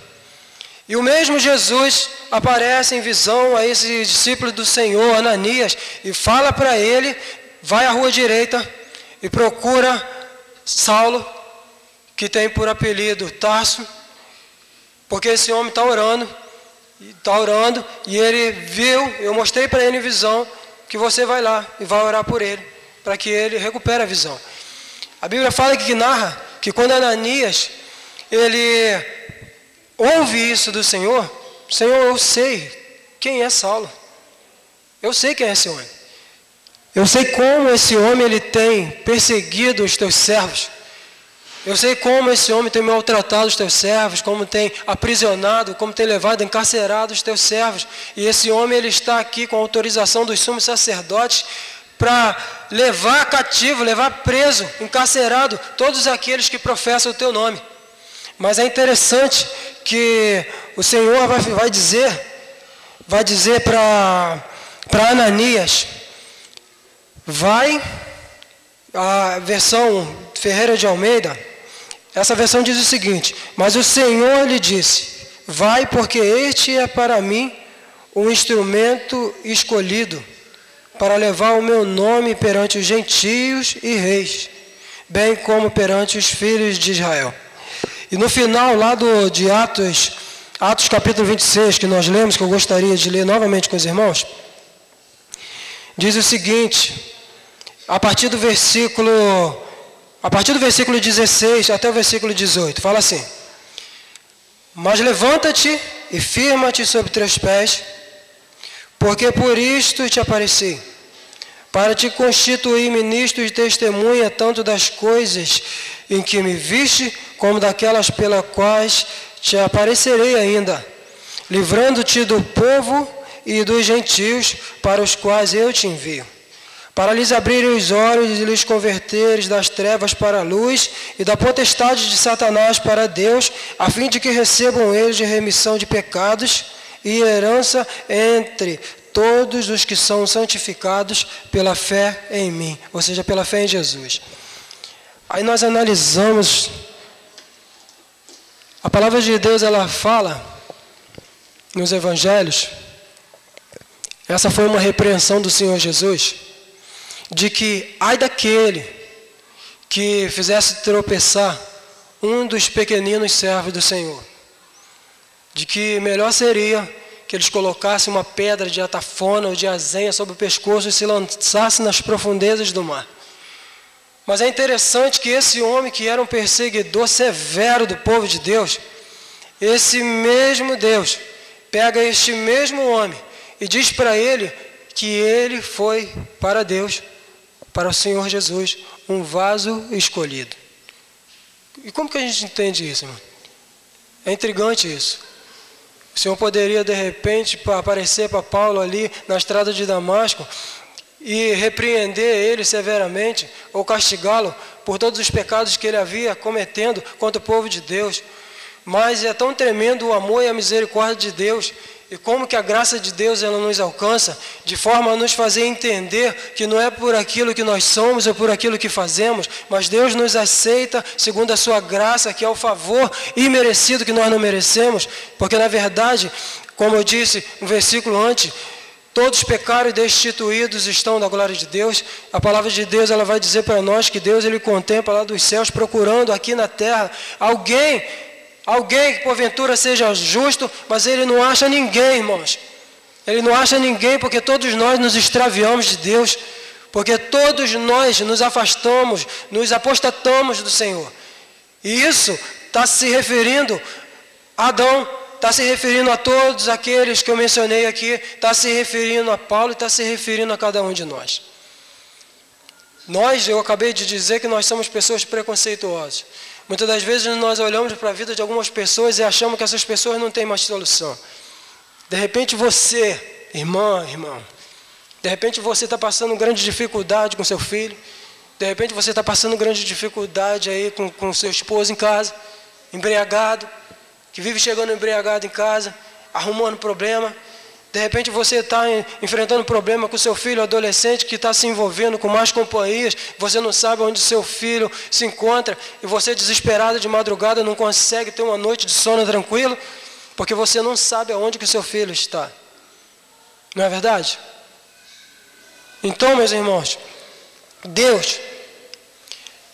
E o mesmo Jesus aparece em visão a esse discípulo do Senhor, Ananias, e fala para ele, vai à rua direita e procura Saulo, que tem por apelido Tarso, porque esse homem está orando, e ele viu, eu mostrei para ele em visão, que você vai lá e vai orar por ele, para que ele recupere a visão. A Bíblia fala que narra que quando Ananias, ele ouve isso do Senhor, Senhor, eu sei quem é Saulo, eu sei quem é esse homem, eu sei como esse homem ele tem perseguido os teus servos, eu sei como esse homem tem maltratado os teus servos, como tem aprisionado, como tem levado, encarcerado os teus servos. E esse homem ele está aqui com a autorização dos sumos sacerdotes para levar cativo, levar preso, encarcerado todos aqueles que professam o teu nome. Mas é interessante que o Senhor vai dizer para Ananias, vai, a versão Ferreira de Almeida, essa versão diz o seguinte: mas o Senhor lhe disse, vai, porque este é para mim um instrumento escolhido, para levar o meu nome perante os gentios e reis, bem como perante os filhos de Israel. E no final lá de Atos capítulo 26, que nós lemos, que eu gostaria de ler novamente com os irmãos, diz o seguinte, a partir do versículo 16 até o versículo 18, fala assim: mas levanta-te e firma-te sobre teus pés, porque por isto te apareci, para te constituir ministro e testemunha tanto das coisas em que me viste, como daquelas pelas quais te aparecerei ainda, livrando-te do povo e dos gentios para os quais eu te envio, para lhes abrirem os olhos e lhes converteres das trevas para a luz e da potestade de Satanás para Deus, a fim de que recebam eles de remissão de pecados e herança entre todos os que são santificados pela fé em mim, ou seja, pela fé em Jesus. Aí nós analisamos, a palavra de Deus ela fala nos evangelhos, essa foi uma repreensão do Senhor Jesus, de que ai daquele que fizesse tropeçar um dos pequeninos servos do Senhor, de que melhor seria que eles colocassem uma pedra de atafona ou de azenha sobre o pescoço e se lançassem nas profundezas do mar. Mas é interessante que esse homem que era um perseguidor severo do povo de Deus, esse mesmo Deus pega este mesmo homem e diz para ele que ele foi para Deus, para o Senhor Jesus, um vaso escolhido. E como que a gente entende isso, irmão? É intrigante isso. O Senhor poderia, de repente, aparecer para Paulo ali na estrada de Damasco e repreender ele severamente, ou castigá-lo por todos os pecados que ele havia cometendo contra o povo de Deus. Mas é tão tremendo o amor e a misericórdia de Deus, e como que a graça de Deus ela nos alcança, de forma a nos fazer entender que não é por aquilo que nós somos ou por aquilo que fazemos, mas Deus nos aceita segundo a sua graça, que é o favor imerecido que nós não merecemos, porque na verdade, como eu disse no versículo antes, todos pecaram e destituídos estão da glória de Deus. A palavra de Deus ela vai dizer para nós que Deus ele contempla lá dos céus, procurando aqui na terra alguém que porventura seja justo, mas ele não acha ninguém, irmãos. Ele não acha ninguém, porque todos nós nos extraviamos de Deus, porque todos nós nos afastamos, nos apostatamos do Senhor. E isso está se referindo a Adão, está se referindo a todos aqueles que eu mencionei aqui, está se referindo a Paulo e está se referindo a cada um de nós. Eu acabei de dizer que nós somos pessoas preconceituosas. Muitas das vezes nós olhamos para a vida de algumas pessoas e achamos que essas pessoas não têm mais solução. De repente você, irmão, de repente você está passando grande dificuldade com seu filho, de repente você está passando grande dificuldade aí com seu esposo em casa, embriagado, que vive chegando embriagado em casa, arrumando problema. De repente você está enfrentando problema com seu filho adolescente que está se envolvendo com mais companhias, você não sabe onde seu filho se encontra e você desesperado de madrugada não consegue ter uma noite de sono tranquilo, porque você não sabe aonde que o seu filho está. Não é verdade? Então, meus irmãos, Deus,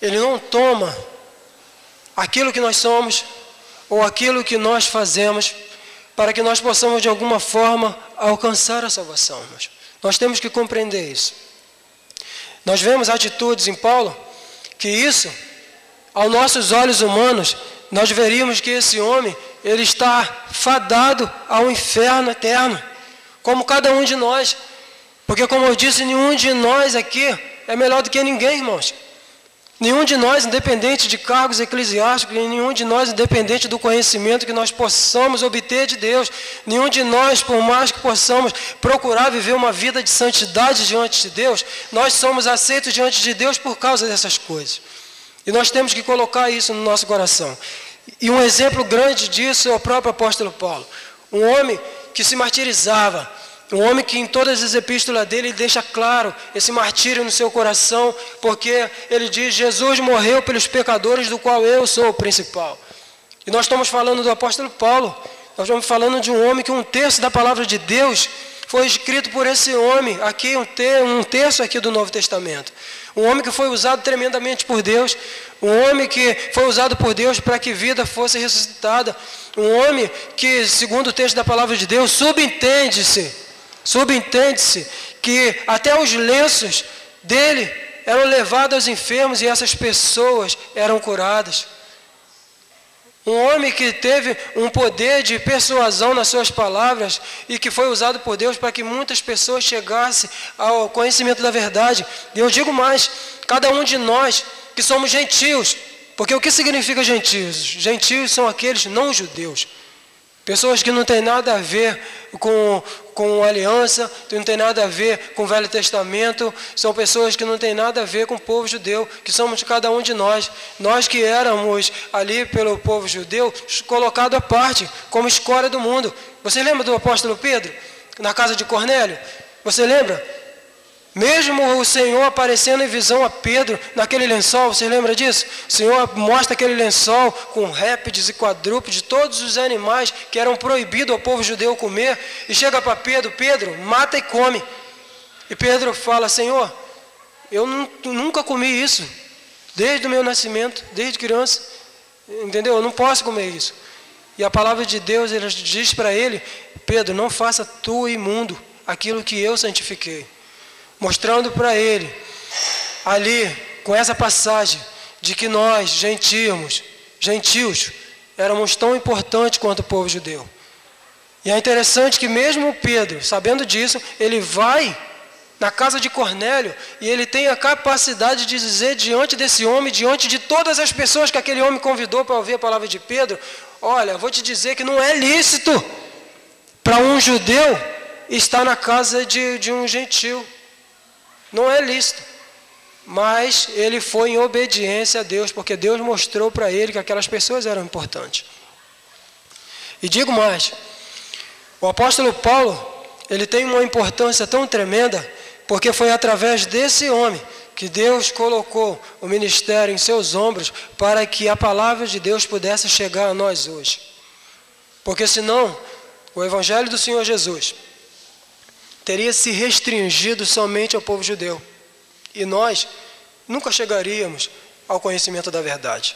Ele não toma aquilo que nós somos ou aquilo que nós fazemos para que nós possamos de alguma forma alcançar a salvação. Nós temos que compreender isso. Nós vemos atitudes em Paulo que isso, aos nossos olhos humanos, nós veríamos que esse homem, ele está fadado ao inferno eterno, como cada um de nós. Porque, como eu disse, nenhum de nós aqui é melhor do que ninguém, irmãos. Nenhum de nós, independente de cargos eclesiásticos, nenhum de nós, independente do conhecimento que nós possamos obter de Deus, nenhum de nós, por mais que possamos procurar viver uma vida de santidade diante de Deus, nós somos aceitos diante de Deus por causa dessas coisas. E nós temos que colocar isso no nosso coração. E um exemplo grande disso é o próprio apóstolo Paulo. Um homem que se martirizava, um homem que em todas as epístolas dele ele deixa claro esse martírio no seu coração, porque ele diz: Jesus morreu pelos pecadores, do qual eu sou o principal. E nós estamos falando do apóstolo Paulo, nós estamos falando de um homem que um terço da palavra de Deus foi escrito por esse homem, aqui um terço aqui do Novo Testamento. Um homem que foi usado tremendamente por Deus, um homem que foi usado por Deus para que vida fosse ressuscitada, um homem que, segundo o texto da palavra de Deus, subentende-se que até os lenços dele eram levados aos enfermos e essas pessoas eram curadas. Um homem que teve um poder de persuasão nas suas palavras e que foi usado por Deus para que muitas pessoas chegassem ao conhecimento da verdade. E eu digo mais, cada um de nós que somos gentios, porque o que significa gentios? Gentios são aqueles não judeus. Pessoas que não têm nada a ver com aliança, que não tem nada a ver com o Velho Testamento, são pessoas que não têm nada a ver com o povo judeu, que somos cada um de nós. Nós que éramos ali pelo povo judeu, colocado à parte, como escória do mundo. Você lembra do apóstolo Pedro, na casa de Cornélio? Você lembra? Mesmo o Senhor aparecendo em visão a Pedro naquele lençol, você lembra disso? O Senhor mostra aquele lençol com répteis e quadrúpedes, todos os animais que eram proibidos ao povo judeu comer, e chega para Pedro: Pedro, mata e come. E Pedro fala: Senhor, eu nunca comi isso, desde o meu nascimento, desde criança, entendeu? Eu não posso comer isso. E a palavra de Deus, ele diz para ele: Pedro, não faça tu imundo aquilo que eu santifiquei. Mostrando para ele, ali, com essa passagem, de que nós, gentios, éramos tão importantes quanto o povo judeu. E é interessante que mesmo Pedro, sabendo disso, ele vai na casa de Cornélio e ele tem a capacidade de dizer diante desse homem, diante de todas as pessoas que aquele homem convidou para ouvir a palavra de Pedro: olha, vou te dizer que não é lícito para um judeu estar na casa de um gentio. Não é lícito, mas ele foi em obediência a Deus, porque Deus mostrou para ele que aquelas pessoas eram importantes. E digo mais, o apóstolo Paulo, ele tem uma importância tão tremenda, porque foi através desse homem que Deus colocou o ministério em seus ombros para que a palavra de Deus pudesse chegar a nós hoje. Porque senão, o evangelho do Senhor Jesus teria se restringido somente ao povo judeu. E nós nunca chegaríamos ao conhecimento da verdade.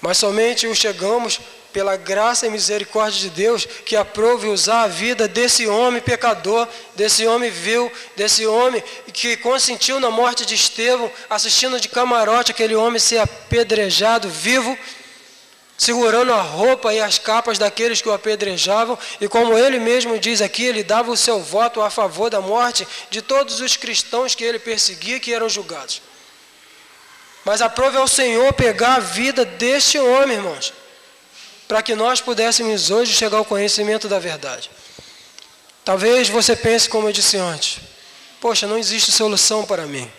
Mas somente o chegamos pela graça e misericórdia de Deus, que aprove usar a vida desse homem pecador, desse homem vil, desse homem que consentiu na morte de Estevão, assistindo de camarote aquele homem ser apedrejado vivo, segurando a roupa e as capas daqueles que o apedrejavam, e como ele mesmo diz aqui, ele dava o seu voto a favor da morte de todos os cristãos que ele perseguia e que eram julgados. Mas aprove ao Senhor pegar a vida deste homem, irmãos, para que nós pudéssemos hoje chegar ao conhecimento da verdade. Talvez você pense como eu disse antes: poxa, não existe solução para mim,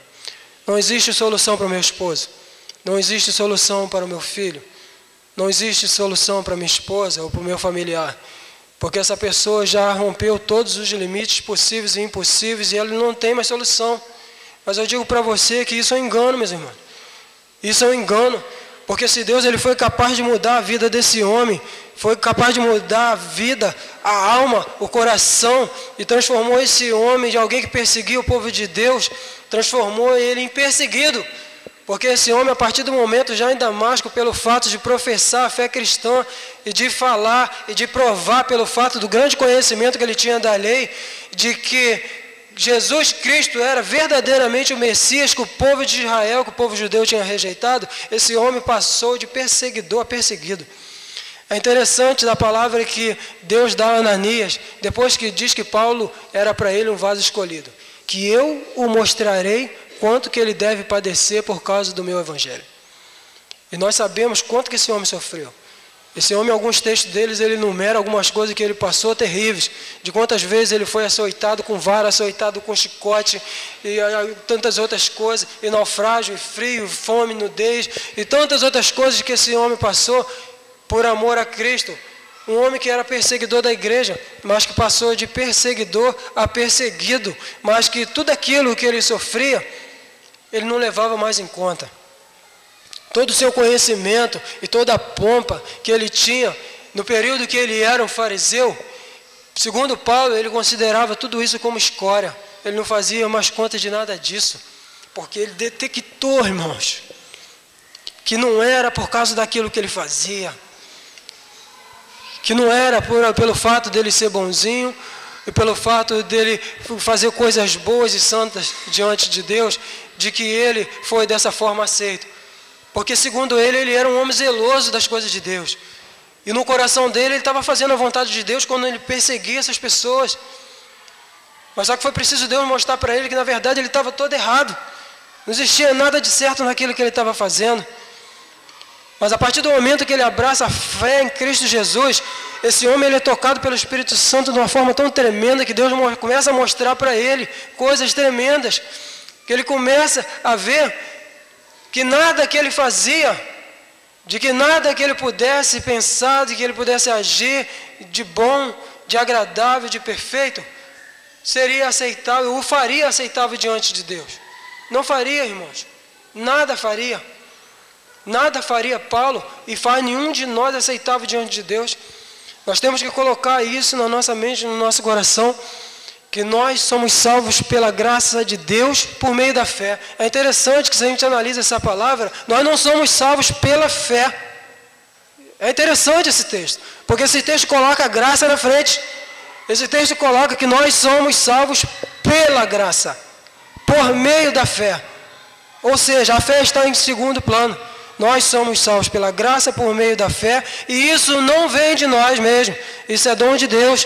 não existe solução para o meu esposo, não existe solução para o meu filho, não existe solução para minha esposa ou para o meu familiar, porque essa pessoa já rompeu todos os limites possíveis e impossíveis e ela não tem mais solução. Mas eu digo para você que isso é um engano, meus irmãos. Isso é um engano, Porque se Deus ele foi capaz de mudar a vida desse homem, foi capaz de mudar a vida, a alma, o coração, e transformou esse homem de alguém que perseguia o povo de Deus, transformou ele em perseguido. Porque esse homem, a partir do momento já em Damasco, pelo fato de professar a fé cristã e de falar e de provar pelo fato do grande conhecimento que ele tinha da lei, de que Jesus Cristo era verdadeiramente o Messias que o povo de Israel, que o povo judeu tinha rejeitado, esse homem passou de perseguidor a perseguido. É interessante da palavra que Deus dá a Ananias, depois que diz que Paulo era para ele um vaso escolhido, que eu o mostrarei quanto que ele deve padecer por causa do meu evangelho. E nós sabemos quanto que esse homem sofreu. Esse homem, alguns textos deles, ele enumera algumas coisas que ele passou terríveis, de quantas vezes ele foi açoitado com vara, açoitado com chicote, e tantas outras coisas, e naufrágio, e frio, fome, nudez, e tantas outras coisas que esse homem passou por amor a Cristo. Um homem que era perseguidor da igreja, mas que passou de perseguidor a perseguido, mas que tudo aquilo que ele sofria, ele não levava mais em conta. Todo o seu conhecimento e toda a pompa que ele tinha, no período que ele era um fariseu, segundo Paulo, ele considerava tudo isso como escória. Ele não fazia mais conta de nada disso, porque ele detectou, irmãos, que não era por causa daquilo que ele fazia, que não era pelo fato dele ser bonzinho, e pelo fato dele fazer coisas boas e santas diante de Deus, de que ele foi dessa forma aceito. Porque segundo ele era um homem zeloso das coisas de Deus. E no coração dele, ele estava fazendo a vontade de Deus quando ele perseguia essas pessoas. Mas só que foi preciso Deus mostrar para ele que na verdade ele estava todo errado. Não existia nada de certo naquilo que ele estava fazendo. Mas a partir do momento que ele abraça a fé em Cristo Jesus, esse homem ele é tocado pelo Espírito Santo de uma forma tão tremenda que Deus começa a mostrar para ele coisas tremendas. Que ele começa a ver que nada que ele fazia, de que nada que ele pudesse pensar, de que ele pudesse agir de bom, de agradável, de perfeito, seria aceitável, o faria aceitável diante de Deus. Não faria, irmãos. Nada faria. Nada faria Paulo e faz nenhum de nós aceitável diante de Deus. Nós temos que colocar isso na nossa mente, no nosso coração, que nós somos salvos pela graça de Deus por meio da fé. É interessante que se a gente analisa essa palavra, nós não somos salvos pela fé. É interessante esse texto, porque esse texto coloca a graça na frente. Esse texto coloca que nós somos salvos pela graça, por meio da fé. Ou seja, a fé está em segundo plano. Nós somos salvos pela graça por meio da fé, e isso não vem de nós mesmos, isso é dom de Deus.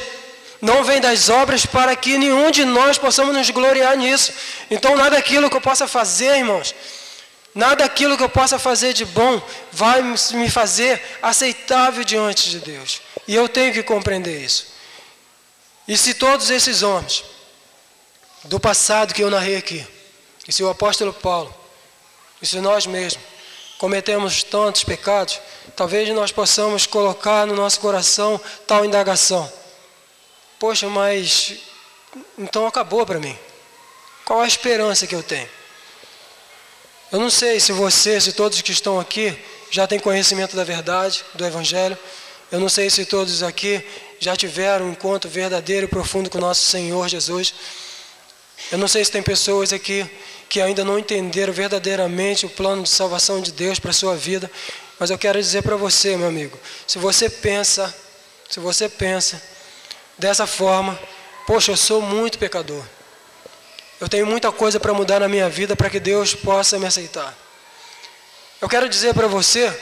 Não vem das obras para que nenhum de nós possamos nos gloriar nisso. Então nada daquilo que eu possa fazer, irmãos, nada daquilo que eu possa fazer de bom vai me fazer aceitável diante de Deus. E eu tenho que compreender isso. E se todos esses homens do passado que eu narrei aqui, e se o apóstolo Paulo, e se nós mesmos cometemos tantos pecados, talvez nós possamos colocar no nosso coração tal indagação. Poxa, mas então acabou para mim. Qual a esperança que eu tenho? Eu não sei se você, se todos que estão aqui já têm conhecimento da verdade, do Evangelho. Eu não sei se todos aqui já tiveram um encontro verdadeiro e profundo com o nosso Senhor Jesus. Eu não sei se tem pessoas aqui que ainda não entenderam verdadeiramente o plano de salvação de Deus para a sua vida. Mas eu quero dizer para você, meu amigo, se você pensa dessa forma, poxa, eu sou muito pecador. Eu tenho muita coisa para mudar na minha vida para que Deus possa me aceitar. Eu quero dizer para você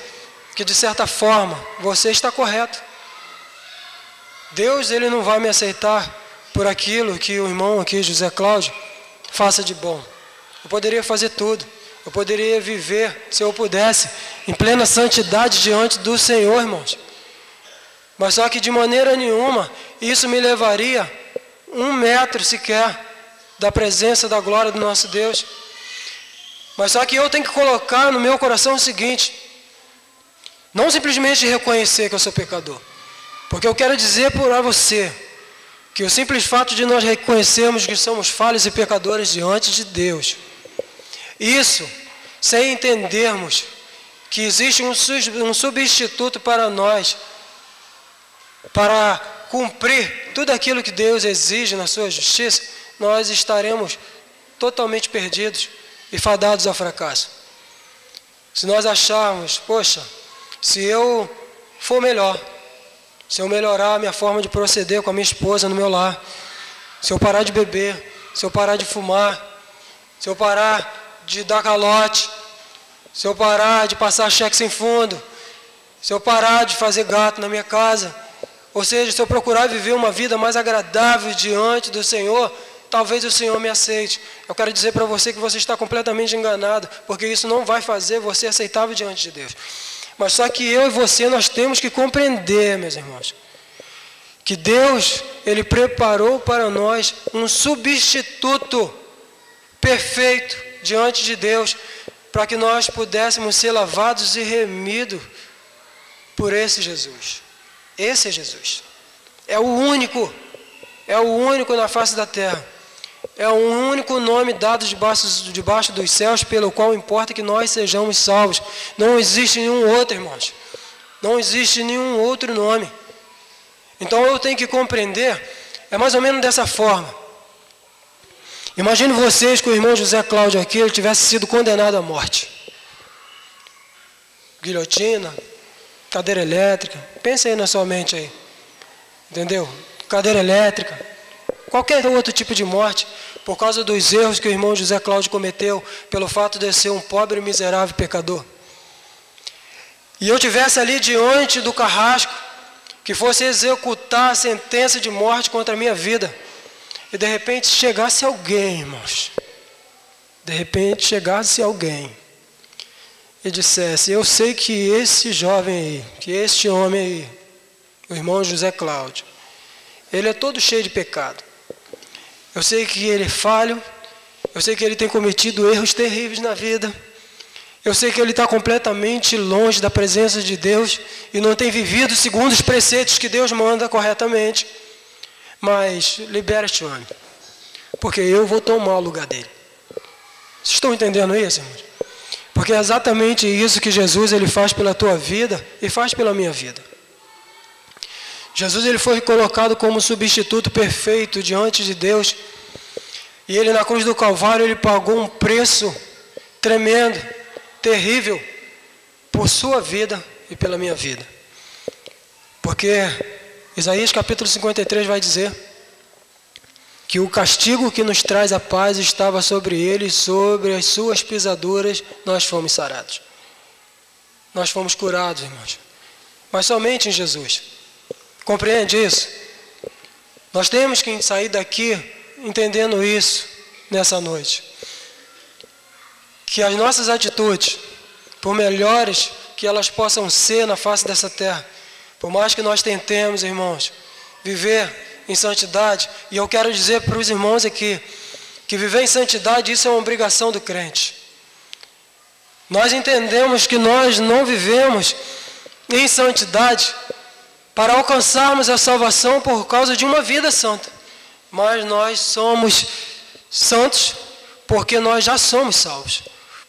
que, de certa forma, você está correto. Deus, ele não vai me aceitar por aquilo que o irmão aqui, José Cláudio, faça de bom. Eu poderia fazer tudo. Eu poderia viver, se eu pudesse, em plena santidade diante do Senhor, irmãos. Mas só que de maneira nenhuma isso me levaria 1 metro sequer da presença da glória do nosso Deus. Mas só que eu tenho que colocar no meu coração o seguinte: não simplesmente reconhecer que eu sou pecador, porque eu quero dizer para você que o simples fato de nós reconhecermos que somos falhos e pecadores diante de Deus, isso sem entendermos que existe um substituto para nós, para cumprir tudo aquilo que Deus exige na sua justiça, nós estaremos totalmente perdidos e fadados ao fracasso. Se nós acharmos, poxa, se eu for melhor, se eu melhorar a minha forma de proceder com a minha esposa no meu lar, se eu parar de beber, se eu parar de fumar, se eu parar de dar calote, se eu parar de passar cheque sem fundo, se eu parar de fazer gato na minha casa, ou seja, se eu procurar viver uma vida mais agradável diante do Senhor, talvez o Senhor me aceite. Eu quero dizer para você que você está completamente enganado, porque isso não vai fazer você aceitável diante de Deus. Mas só que eu e você, nós temos que compreender, meus irmãos, que Deus, Ele preparou para nós um substituto perfeito diante de Deus, para que nós pudéssemos ser lavados e remidos por esse Jesus. Esse é Jesus. É o único na face da terra. É o único nome dado debaixo dos céus, pelo qual importa que nós sejamos salvos. Não existe nenhum outro, irmãos. Não existe nenhum outro nome. Então eu tenho que compreender, é mais ou menos dessa forma. Imagine vocês que o irmão José Cláudio aqui, ele tivesse sido condenado à morte. Guilhotina, cadeira elétrica, pense aí na sua mente aí. Entendeu? Cadeira elétrica, qualquer outro tipo de morte, por causa dos erros que o irmão José Cláudio cometeu, pelo fato de ser um pobre e miserável pecador. E eu tivesse ali diante do carrasco, que fosse executar a sentença de morte contra a minha vida, e de repente chegasse alguém, irmãos, de repente chegasse alguém e dissesse: eu sei que esse jovem aí, que este homem aí, o irmão José Cláudio, ele é todo cheio de pecado. Eu sei que ele é falho, eu sei que ele tem cometido erros terríveis na vida, eu sei que ele está completamente longe da presença de Deus e não tem vivido segundo os preceitos que Deus manda corretamente. Mas libera este homem, porque eu vou tomar o lugar dele. Vocês estão entendendo isso, irmãos? Porque é exatamente isso que Jesus ele faz pela tua vida e faz pela minha vida. Jesus ele foi colocado como substituto perfeito diante de Deus, e ele na cruz do Calvário ele pagou um preço tremendo, terrível, por sua vida e pela minha vida. Porque Isaías capítulo 53 vai dizer que o castigo que nos traz a paz estava sobre ele, e sobre as suas pisaduras nós fomos sarados. Nós fomos curados, irmãos. Mas somente em Jesus. Compreende isso? Nós temos que sair daqui entendendo isso nessa noite. Que as nossas atitudes, por melhores que elas possam ser na face dessa terra, por mais que nós tentemos, irmãos, viver em santidade, e eu quero dizer para os irmãos aqui, que viver em santidade, isso é uma obrigação do crente. Nós entendemos que nós não vivemos em santidade para alcançarmos a salvação por causa de uma vida santa, mas nós somos santos porque nós já somos salvos,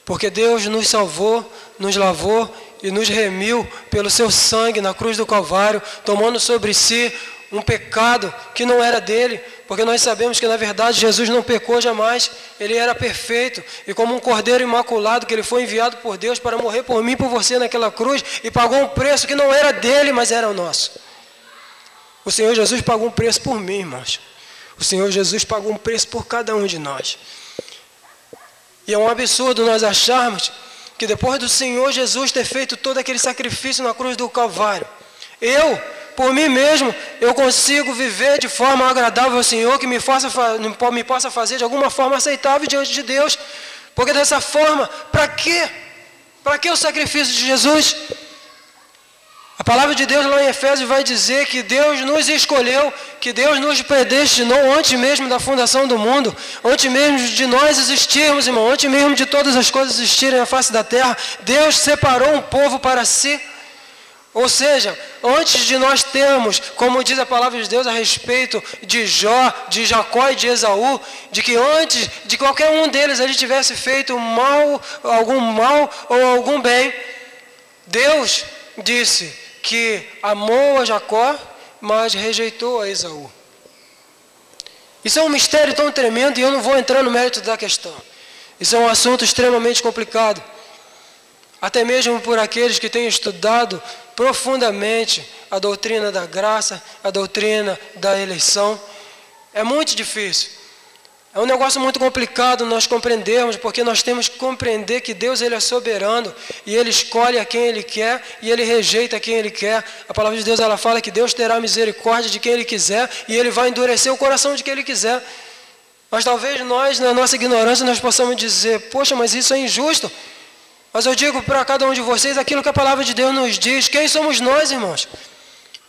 porque Deus nos salvou, nos lavou e nos remiu pelo seu sangue na cruz do Calvário, tomando sobre si um pecado que não era dele, porque nós sabemos que na verdade Jesus não pecou jamais, ele era perfeito, e como um cordeiro imaculado que ele foi enviado por Deus para morrer por mim e por você naquela cruz, e pagou um preço que não era dele, mas era o nosso. O Senhor Jesus pagou um preço por mim, irmãos. O Senhor Jesus pagou um preço por cada um de nós. E é um absurdo nós acharmos que depois do Senhor Jesus ter feito todo aquele sacrifício na cruz do Calvário, por mim mesmo, eu consigo viver de forma agradável ao Senhor, que me possa fazer de alguma forma aceitável diante de Deus. Porque dessa forma, para quê? Para que o sacrifício de Jesus? A palavra de Deus lá em Efésios vai dizer que Deus nos escolheu, que Deus nos predestinou antes mesmo da fundação do mundo, antes mesmo de nós existirmos, irmão, antes mesmo de todas as coisas existirem na face da terra, Deus separou um povo para si. Ou seja, antes de nós termos, como diz a palavra de Deus a respeito de Jó, de Jacó e de Esaú, de que antes de qualquer um deles ele tivesse feito algum mal ou algum bem, Deus disse que amou a Jacó, mas rejeitou a Esaú. Isso é um mistério tão tremendo e eu não vou entrar no mérito da questão. Isso é um assunto extremamente complicado. Até mesmo por aqueles que têm estudado profundamente a doutrina da graça, a doutrina da eleição. É muito difícil. É um negócio muito complicado nós compreendermos, porque nós temos que compreender que Deus ele é soberano e Ele escolhe a quem Ele quer e Ele rejeita quem Ele quer. A palavra de Deus ela fala que Deus terá misericórdia de quem Ele quiser e Ele vai endurecer o coração de quem Ele quiser. Mas talvez nós, na nossa ignorância, nós possamos dizer, poxa, mas isso é injusto. Mas eu digo para cada um de vocês aquilo que a palavra de Deus nos diz. Quem somos nós, irmãos?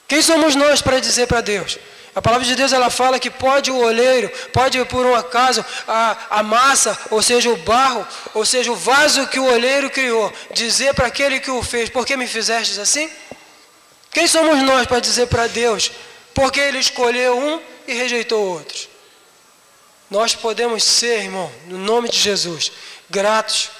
Quem somos nós para dizer para Deus? A palavra de Deus ela fala que pode o oleiro, pode por um acaso a massa, ou seja, o barro, ou seja, o vaso que o oleiro criou, dizer para aquele que o fez, por que me fizestes assim? Quem somos nós para dizer para Deus, porque Ele escolheu um e rejeitou outros? Nós podemos ser, irmão, no nome de Jesus, gratos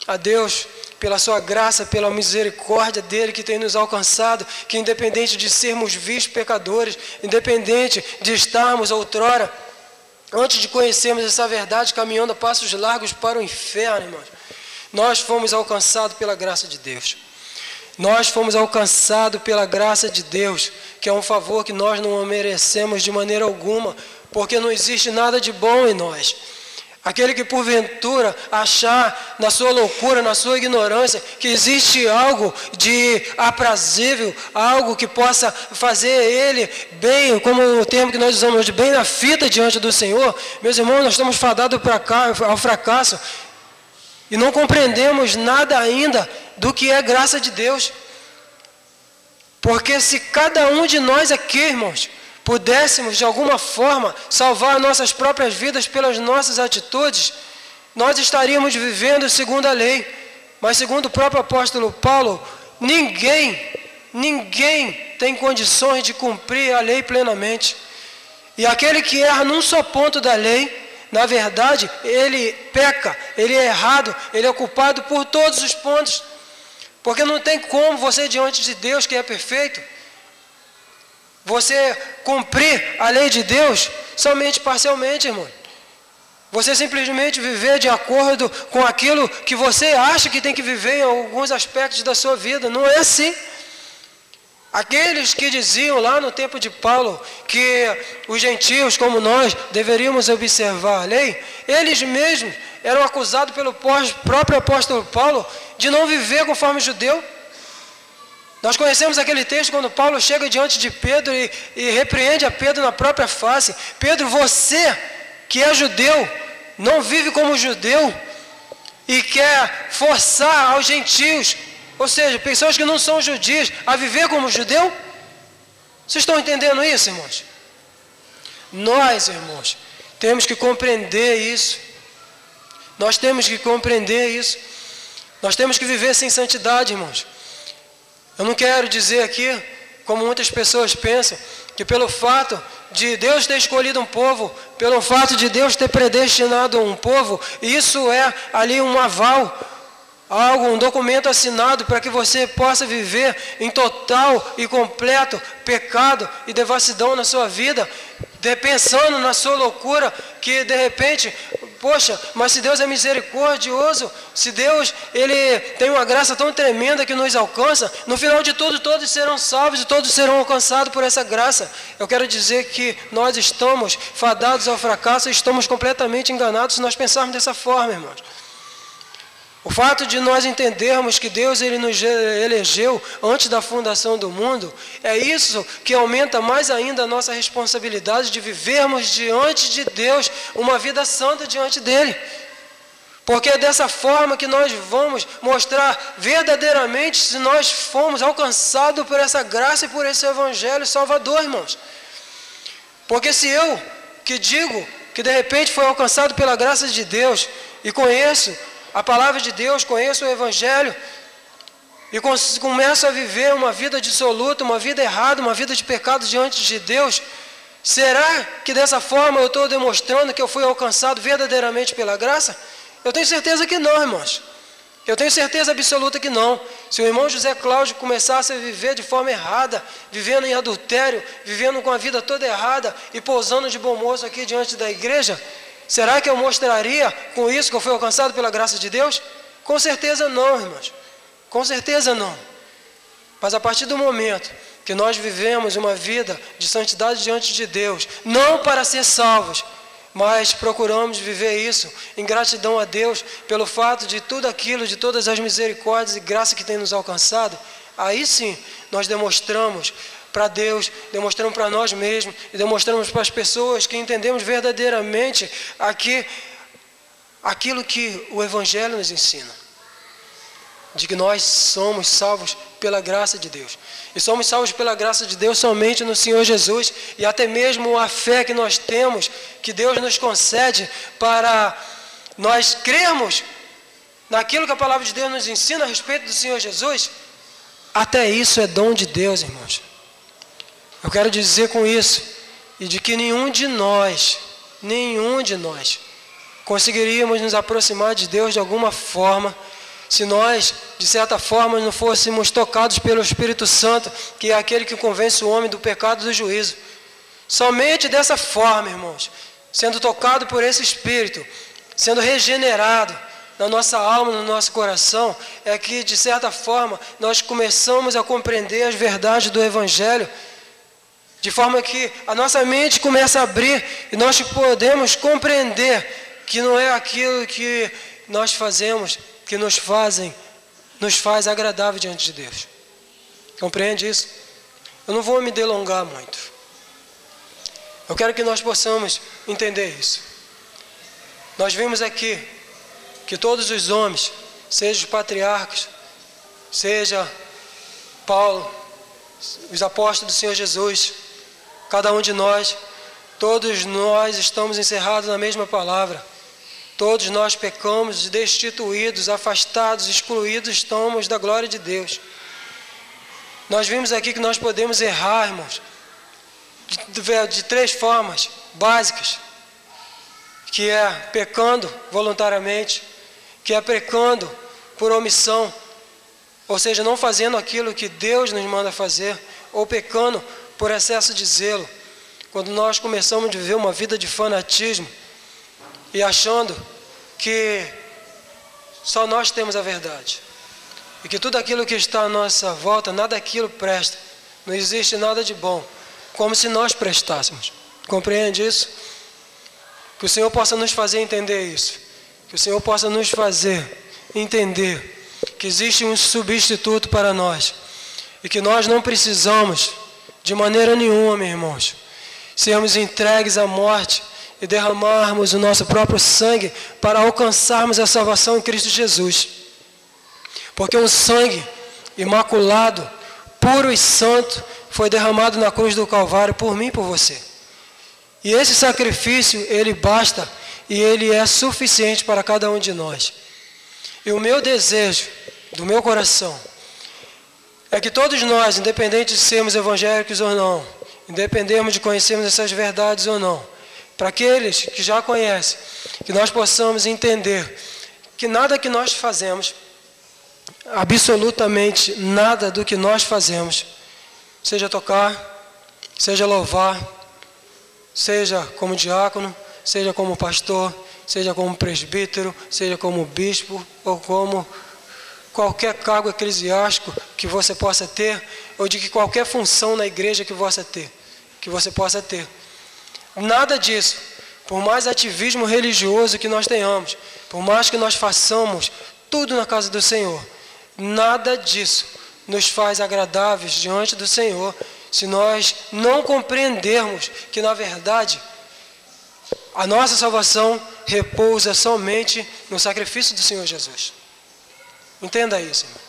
a Deus pela sua graça, pela misericórdia dEle que tem nos alcançado, que independente de sermos vistos pecadores, independente de estarmos outrora, antes de conhecermos essa verdade, caminhando a passos largos para o inferno, irmãos, nós fomos alcançados pela graça de Deus. Nós fomos alcançados pela graça de Deus, que é um favor que nós não merecemos de maneira alguma, porque não existe nada de bom em nós. Aquele que porventura achar na sua loucura, na sua ignorância, que existe algo de aprazível, algo que possa fazer ele bem, como o termo que nós usamos hoje, bem na fita diante do Senhor, meus irmãos, nós estamos fadados ao fracasso e não compreendemos nada ainda do que é graça de Deus. Porque se cada um de nós aqui, irmãos, pudéssemos de alguma forma salvar nossas próprias vidas pelas nossas atitudes, nós estaríamos vivendo segundo a lei. Mas segundo o próprio apóstolo Paulo, ninguém tem condições de cumprir a lei plenamente. E aquele que erra num só ponto da lei, na verdade, ele peca, ele é errado, ele é culpado por todos os pontos. Porque não tem como você diante de Deus que é perfeito, você cumprir a lei de Deus somente parcialmente, irmão. Você simplesmente viver de acordo com aquilo que você acha que tem que viver em alguns aspectos da sua vida. Não é assim. Aqueles que diziam lá no tempo de Paulo que os gentios, como nós, deveríamos observar a lei, eles mesmos eram acusados pelo próprio apóstolo Paulo de não viver conforme o judeu. Nós conhecemos aquele texto quando Paulo chega diante de Pedro e repreende a Pedro na própria face. Pedro, você que é judeu, não vive como judeu e quer forçar aos gentios, ou seja, pessoas que não são judios, a viver como judeu? Vocês estão entendendo isso, irmãos? Nós, irmãos, temos que compreender isso. Nós temos que compreender isso. Nós temos que viver sem santidade, irmãos. Eu não quero dizer aqui, como muitas pessoas pensam, que pelo fato de Deus ter escolhido um povo, pelo fato de Deus ter predestinado um povo, isso é ali um aval, algo, um documento assinado para que você possa viver em total e completo pecado e devassidão na sua vida, pensando na sua loucura, que de repente, poxa, mas se Deus é misericordioso, se Deus ele tem uma graça tão tremenda que nos alcança, no final de tudo todos serão salvos e todos serão alcançados por essa graça. Eu quero dizer que nós estamos fadados ao fracasso e estamos completamente enganados se nós pensarmos dessa forma, irmãos. O fato de nós entendermos que Deus ele nos elegeu antes da fundação do mundo, é isso que aumenta mais ainda a nossa responsabilidade de vivermos diante de Deus uma vida santa diante dEle. Porque é dessa forma que nós vamos mostrar verdadeiramente se nós fomos alcançados por essa graça e por esse Evangelho Salvador, irmãos. Porque se eu, que digo que de repente foi alcançado pela graça de Deus e conheço a palavra de Deus, conheço o Evangelho e começo a viver uma vida dissoluta, uma vida errada, uma vida de pecado diante de Deus, será que dessa forma eu estou demonstrando que eu fui alcançado verdadeiramente pela graça? Eu tenho certeza que não, irmãos. Eu tenho certeza absoluta que não. Se o irmão José Cláudio começasse a viver de forma errada, vivendo em adultério, vivendo com a vida toda errada e pousando de bom moço aqui diante da igreja, será que eu mostraria com isso que eu fui alcançado pela graça de Deus? Com certeza não, irmãos. Com certeza não. Mas a partir do momento que nós vivemos uma vida de santidade diante de Deus, não para ser salvos, mas procuramos viver isso em gratidão a Deus pelo fato de tudo aquilo, de todas as misericórdias e graça que tem nos alcançado, aí sim nós demonstramos para Deus, demonstramos para nós mesmos e demonstramos para as pessoas que entendemos verdadeiramente aquilo que o Evangelho nos ensina, de que nós somos salvos pela graça de Deus. E somos salvos pela graça de Deus somente no Senhor Jesus, e até mesmo a fé que nós temos, que Deus nos concede para nós crermos naquilo que a palavra de Deus nos ensina a respeito do Senhor Jesus, até isso é dom de Deus, irmãos. Eu quero dizer com isso, e de que nenhum de nós conseguiríamos nos aproximar de Deus de alguma forma, se nós, de certa forma, não fôssemos tocados pelo Espírito Santo, que é aquele que convence o homem do pecado e do juízo. Somente dessa forma, irmãos, sendo tocado por esse Espírito, sendo regenerado na nossa alma, no nosso coração, é que, de certa forma, nós começamos a compreender as verdades do Evangelho, de forma que a nossa mente começa a abrir e nós podemos compreender que não é aquilo que nós fazemos que nos faz agradável diante de Deus. Compreende isso? Eu não vou me delongar muito. Eu quero que nós possamos entender isso. Nós vimos aqui que todos os homens, seja os patriarcas, seja Paulo, os apóstolos do Senhor Jesus, cada um de nós, todos nós estamos encerrados na mesma palavra. Todos nós pecamos, destituídos, afastados, excluídos estamos da glória de Deus. Nós vimos aqui que nós podemos errar, irmãos, de três formas básicas, que é pecando voluntariamente, que é pecando por omissão, ou seja, não fazendo aquilo que Deus nos manda fazer, ou pecando por excesso de zelo, quando nós começamos a viver uma vida de fanatismo, e achando que só nós temos a verdade. E que tudo aquilo que está à nossa volta, nada daquilo presta. Não existe nada de bom. Como se nós prestássemos. Compreende isso? Que o Senhor possa nos fazer entender isso. Que o Senhor possa nos fazer entender que existe um substituto para nós. E que nós não precisamos, de maneira nenhuma, meus irmãos, sermos entregues à morte e derramarmos o nosso próprio sangue para alcançarmos a salvação em Cristo Jesus. Porque um sangue imaculado, puro e santo, foi derramado na cruz do Calvário por mim e por você. E esse sacrifício, ele basta e ele é suficiente para cada um de nós. E o meu desejo, do meu coração, é que todos nós, independente de sermos evangélicos ou não, independente de conhecermos essas verdades ou não, para aqueles que já conhecem, que nós possamos entender que nada que nós fazemos, absolutamente nada do que nós fazemos, seja tocar, seja louvar, seja como diácono, seja como pastor, seja como presbítero, seja como bispo, ou como qualquer cargo eclesiástico que você possa ter, ou de que qualquer função na igreja que você possa ter. Nada disso, por mais ativismo religioso que nós tenhamos, por mais que nós façamos tudo na casa do Senhor, nada disso nos faz agradáveis diante do Senhor, se nós não compreendermos que, na verdade, a nossa salvação repousa somente no sacrifício do Senhor Jesus. Entenda isso, irmão.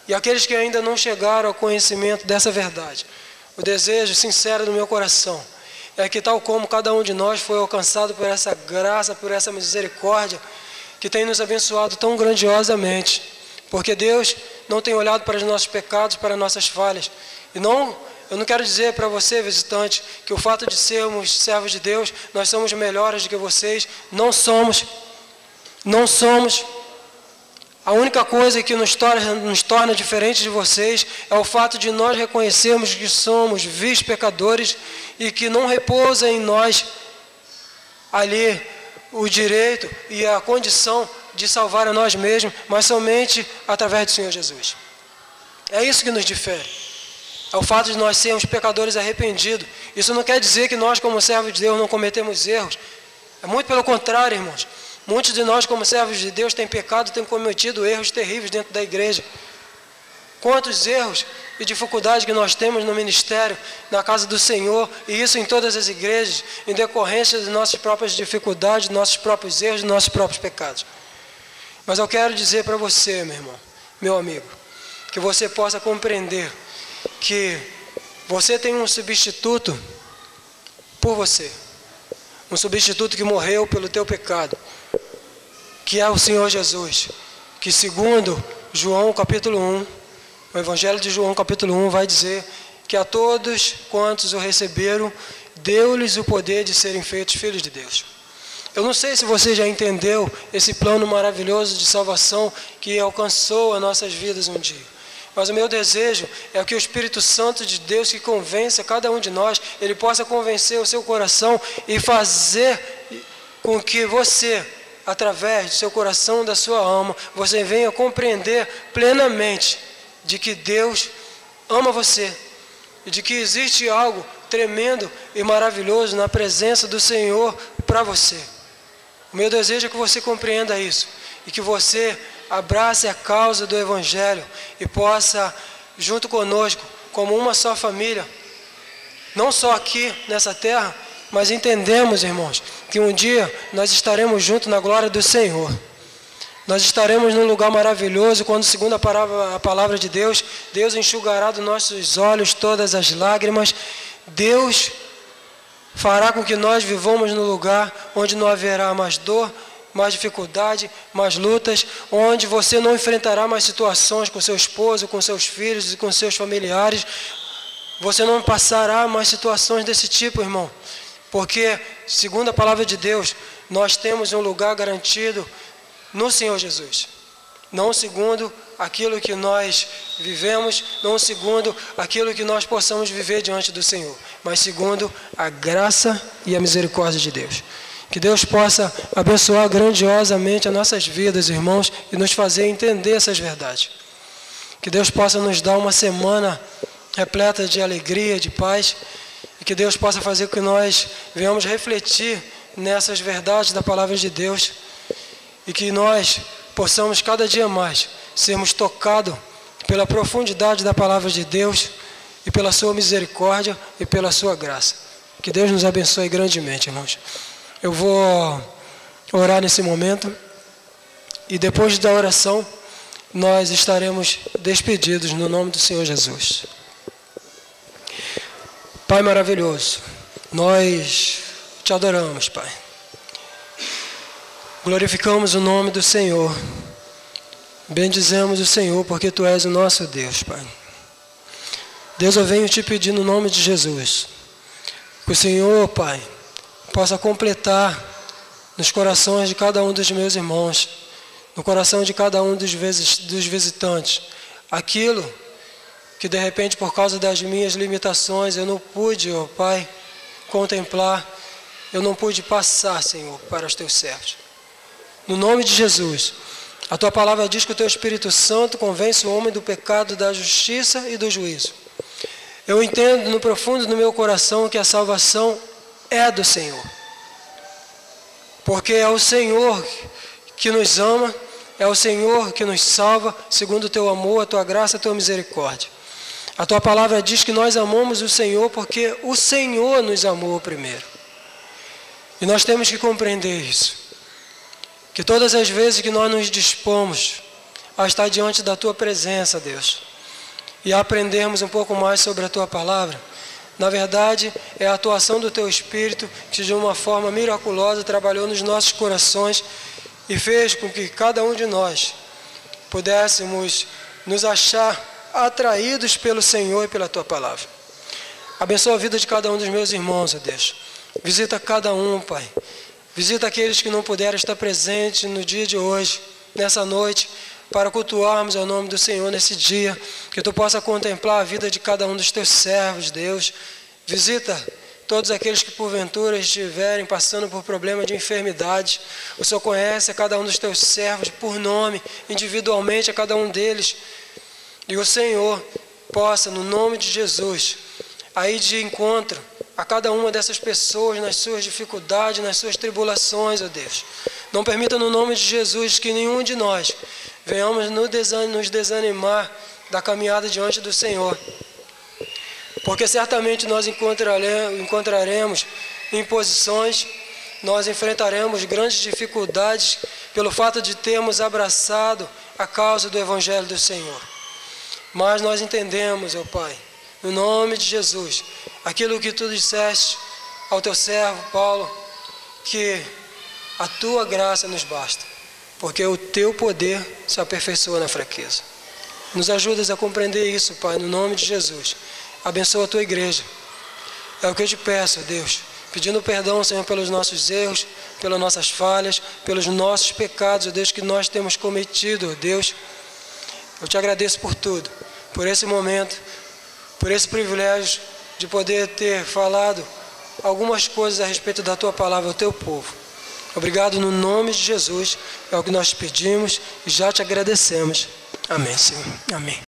E aqueles que ainda não chegaram ao conhecimento dessa verdade, o desejo sincero do meu coração é que, tal como cada um de nós foi alcançado por essa graça, por essa misericórdia, que tem nos abençoado tão grandiosamente, porque Deus não tem olhado para os nossos pecados, para as nossas falhas. Eu não quero dizer para você, visitante, que o fato de sermos servos de Deus, nós somos melhores do que vocês. Não somos. A única coisa que nos torna diferente de vocês é o fato de nós reconhecermos que somos vis pecadores e que não repousa em nós ali o direito e a condição de salvar a nós mesmos, mas somente através do Senhor Jesus. É isso que nos difere. É o fato de nós sermos pecadores arrependidos. Isso não quer dizer que nós, como servos de Deus, não cometemos erros. É muito pelo contrário, irmãos. Muitos de nós, como servos de Deus, têm pecado, têm cometido erros terríveis dentro da igreja. Quantos erros e dificuldades que nós temos no ministério, na casa do Senhor, e isso em todas as igrejas, em decorrência de nossas próprias dificuldades, nossos próprios erros, nossos próprios pecados. Mas eu quero dizer para você, meu irmão, meu amigo, que você possa compreender que você tem um substituto por você. Um substituto que morreu pelo teu pecado, que é o Senhor Jesus, que segundo João capítulo 1, o Evangelho de João capítulo 1 vai dizer que a todos quantos o receberam, deu-lhes o poder de serem feitos filhos de Deus. Eu não sei se você já entendeu esse plano maravilhoso de salvação que alcançou as nossas vidas um dia. Mas o meu desejo é que o Espírito Santo de Deus, que convença cada um de nós, ele possa convencer o seu coração e fazer com que você, através do seu coração, da sua alma, você venha compreender plenamente de que Deus ama você e de que existe algo tremendo e maravilhoso na presença do Senhor para você. O meu desejo é que você compreenda isso e que você abrace a causa do Evangelho e possa, junto conosco, como uma só família, não só aqui nessa terra, mas entendemos, irmãos, que um dia nós estaremos juntos na glória do Senhor. Nós estaremos num lugar maravilhoso, quando, segundo a palavra de Deus, Deus enxugará dos nossos olhos todas as lágrimas. Deus fará com que nós vivamos no lugar onde não haverá mais dor, mais dificuldade, mais lutas, onde você não enfrentará mais situações com seu esposo, com seus filhos e com seus familiares. Você não passará mais situações desse tipo, irmão. Porque, segundo a palavra de Deus, nós temos um lugar garantido no Senhor Jesus. Não segundo aquilo que nós vivemos, não segundo aquilo que nós possamos viver diante do Senhor, mas segundo a graça e a misericórdia de Deus. Que Deus possa abençoar grandiosamente as nossas vidas, irmãos, e nos fazer entender essas verdades. Que Deus possa nos dar uma semana repleta de alegria, de paz, e que Deus possa fazer com que nós venhamos refletir nessas verdades da palavra de Deus, e que nós possamos cada dia mais sermos tocados pela profundidade da palavra de Deus e pela sua misericórdia e pela sua graça. Que Deus nos abençoe grandemente, irmãos. Eu vou orar nesse momento e depois da oração nós estaremos despedidos no nome do Senhor Jesus. Pai maravilhoso, nós te adoramos, Pai. Glorificamos o nome do Senhor. Bendizemos o Senhor porque Tu és o nosso Deus, Pai. Deus, eu venho te pedir no nome de Jesus, que o Senhor, Pai, possa completar nos corações de cada um dos meus irmãos, no coração de cada um dos visitantes, aquilo que de repente por causa das minhas limitações eu não pude, ó Pai, contemplar, eu não pude passar, Senhor, para os Teus servos. No nome de Jesus, a Tua palavra diz que o Teu Espírito Santo convence o homem do pecado, da justiça e do juízo. Eu entendo no profundo do meu coração que a salvação é do Senhor, porque é o Senhor que nos ama, é o Senhor que nos salva, segundo o Teu amor, a Tua graça, a Tua misericórdia. A Tua palavra diz que nós amamos o Senhor porque o Senhor nos amou primeiro. E nós temos que compreender isso, que todas as vezes que nós nos dispomos a estar diante da Tua presença, Deus, e a aprendermos um pouco mais sobre a Tua palavra, na verdade, é a atuação do Teu Espírito que de uma forma miraculosa trabalhou nos nossos corações e fez com que cada um de nós pudéssemos nos achar atraídos pelo Senhor e pela Tua palavra. Abençoa a vida de cada um dos meus irmãos, ó Deus. Visita cada um, Pai. Visita aqueles que não puderam estar presentes no dia de hoje, nessa noite, para cultuarmos ao nome do Senhor nesse dia, que Tu possa contemplar a vida de cada um dos Teus servos, Deus. Visita todos aqueles que porventura estiverem passando por problema de enfermidade. O Senhor conhece a cada um dos Teus servos por nome, individualmente a cada um deles. E o Senhor possa, no nome de Jesus, aí de encontro a cada uma dessas pessoas nas suas dificuldades, nas suas tribulações, ó Deus. Não permita no nome de Jesus que nenhum de nós venhamos nos desanimar da caminhada diante do Senhor. Porque certamente nós encontraremos imposições, nós enfrentaremos grandes dificuldades pelo fato de termos abraçado a causa do Evangelho do Senhor. Mas nós entendemos, ó Pai, no nome de Jesus, aquilo que Tu disseste ao Teu servo Paulo, que a Tua graça nos basta, porque o Teu poder se aperfeiçoa na fraqueza. Nos ajudas a compreender isso, Pai, no nome de Jesus. Abençoa a Tua igreja. É o que eu te peço, Deus, pedindo perdão, Senhor, pelos nossos erros, pelas nossas falhas, pelos nossos pecados, Deus, que nós temos cometido, Deus. Eu te agradeço por tudo, por esse momento, por esse privilégio de poder ter falado algumas coisas a respeito da Tua palavra ao Teu povo. Obrigado no nome de Jesus, é o que nós pedimos e já te agradecemos. Amém, Senhor. Amém.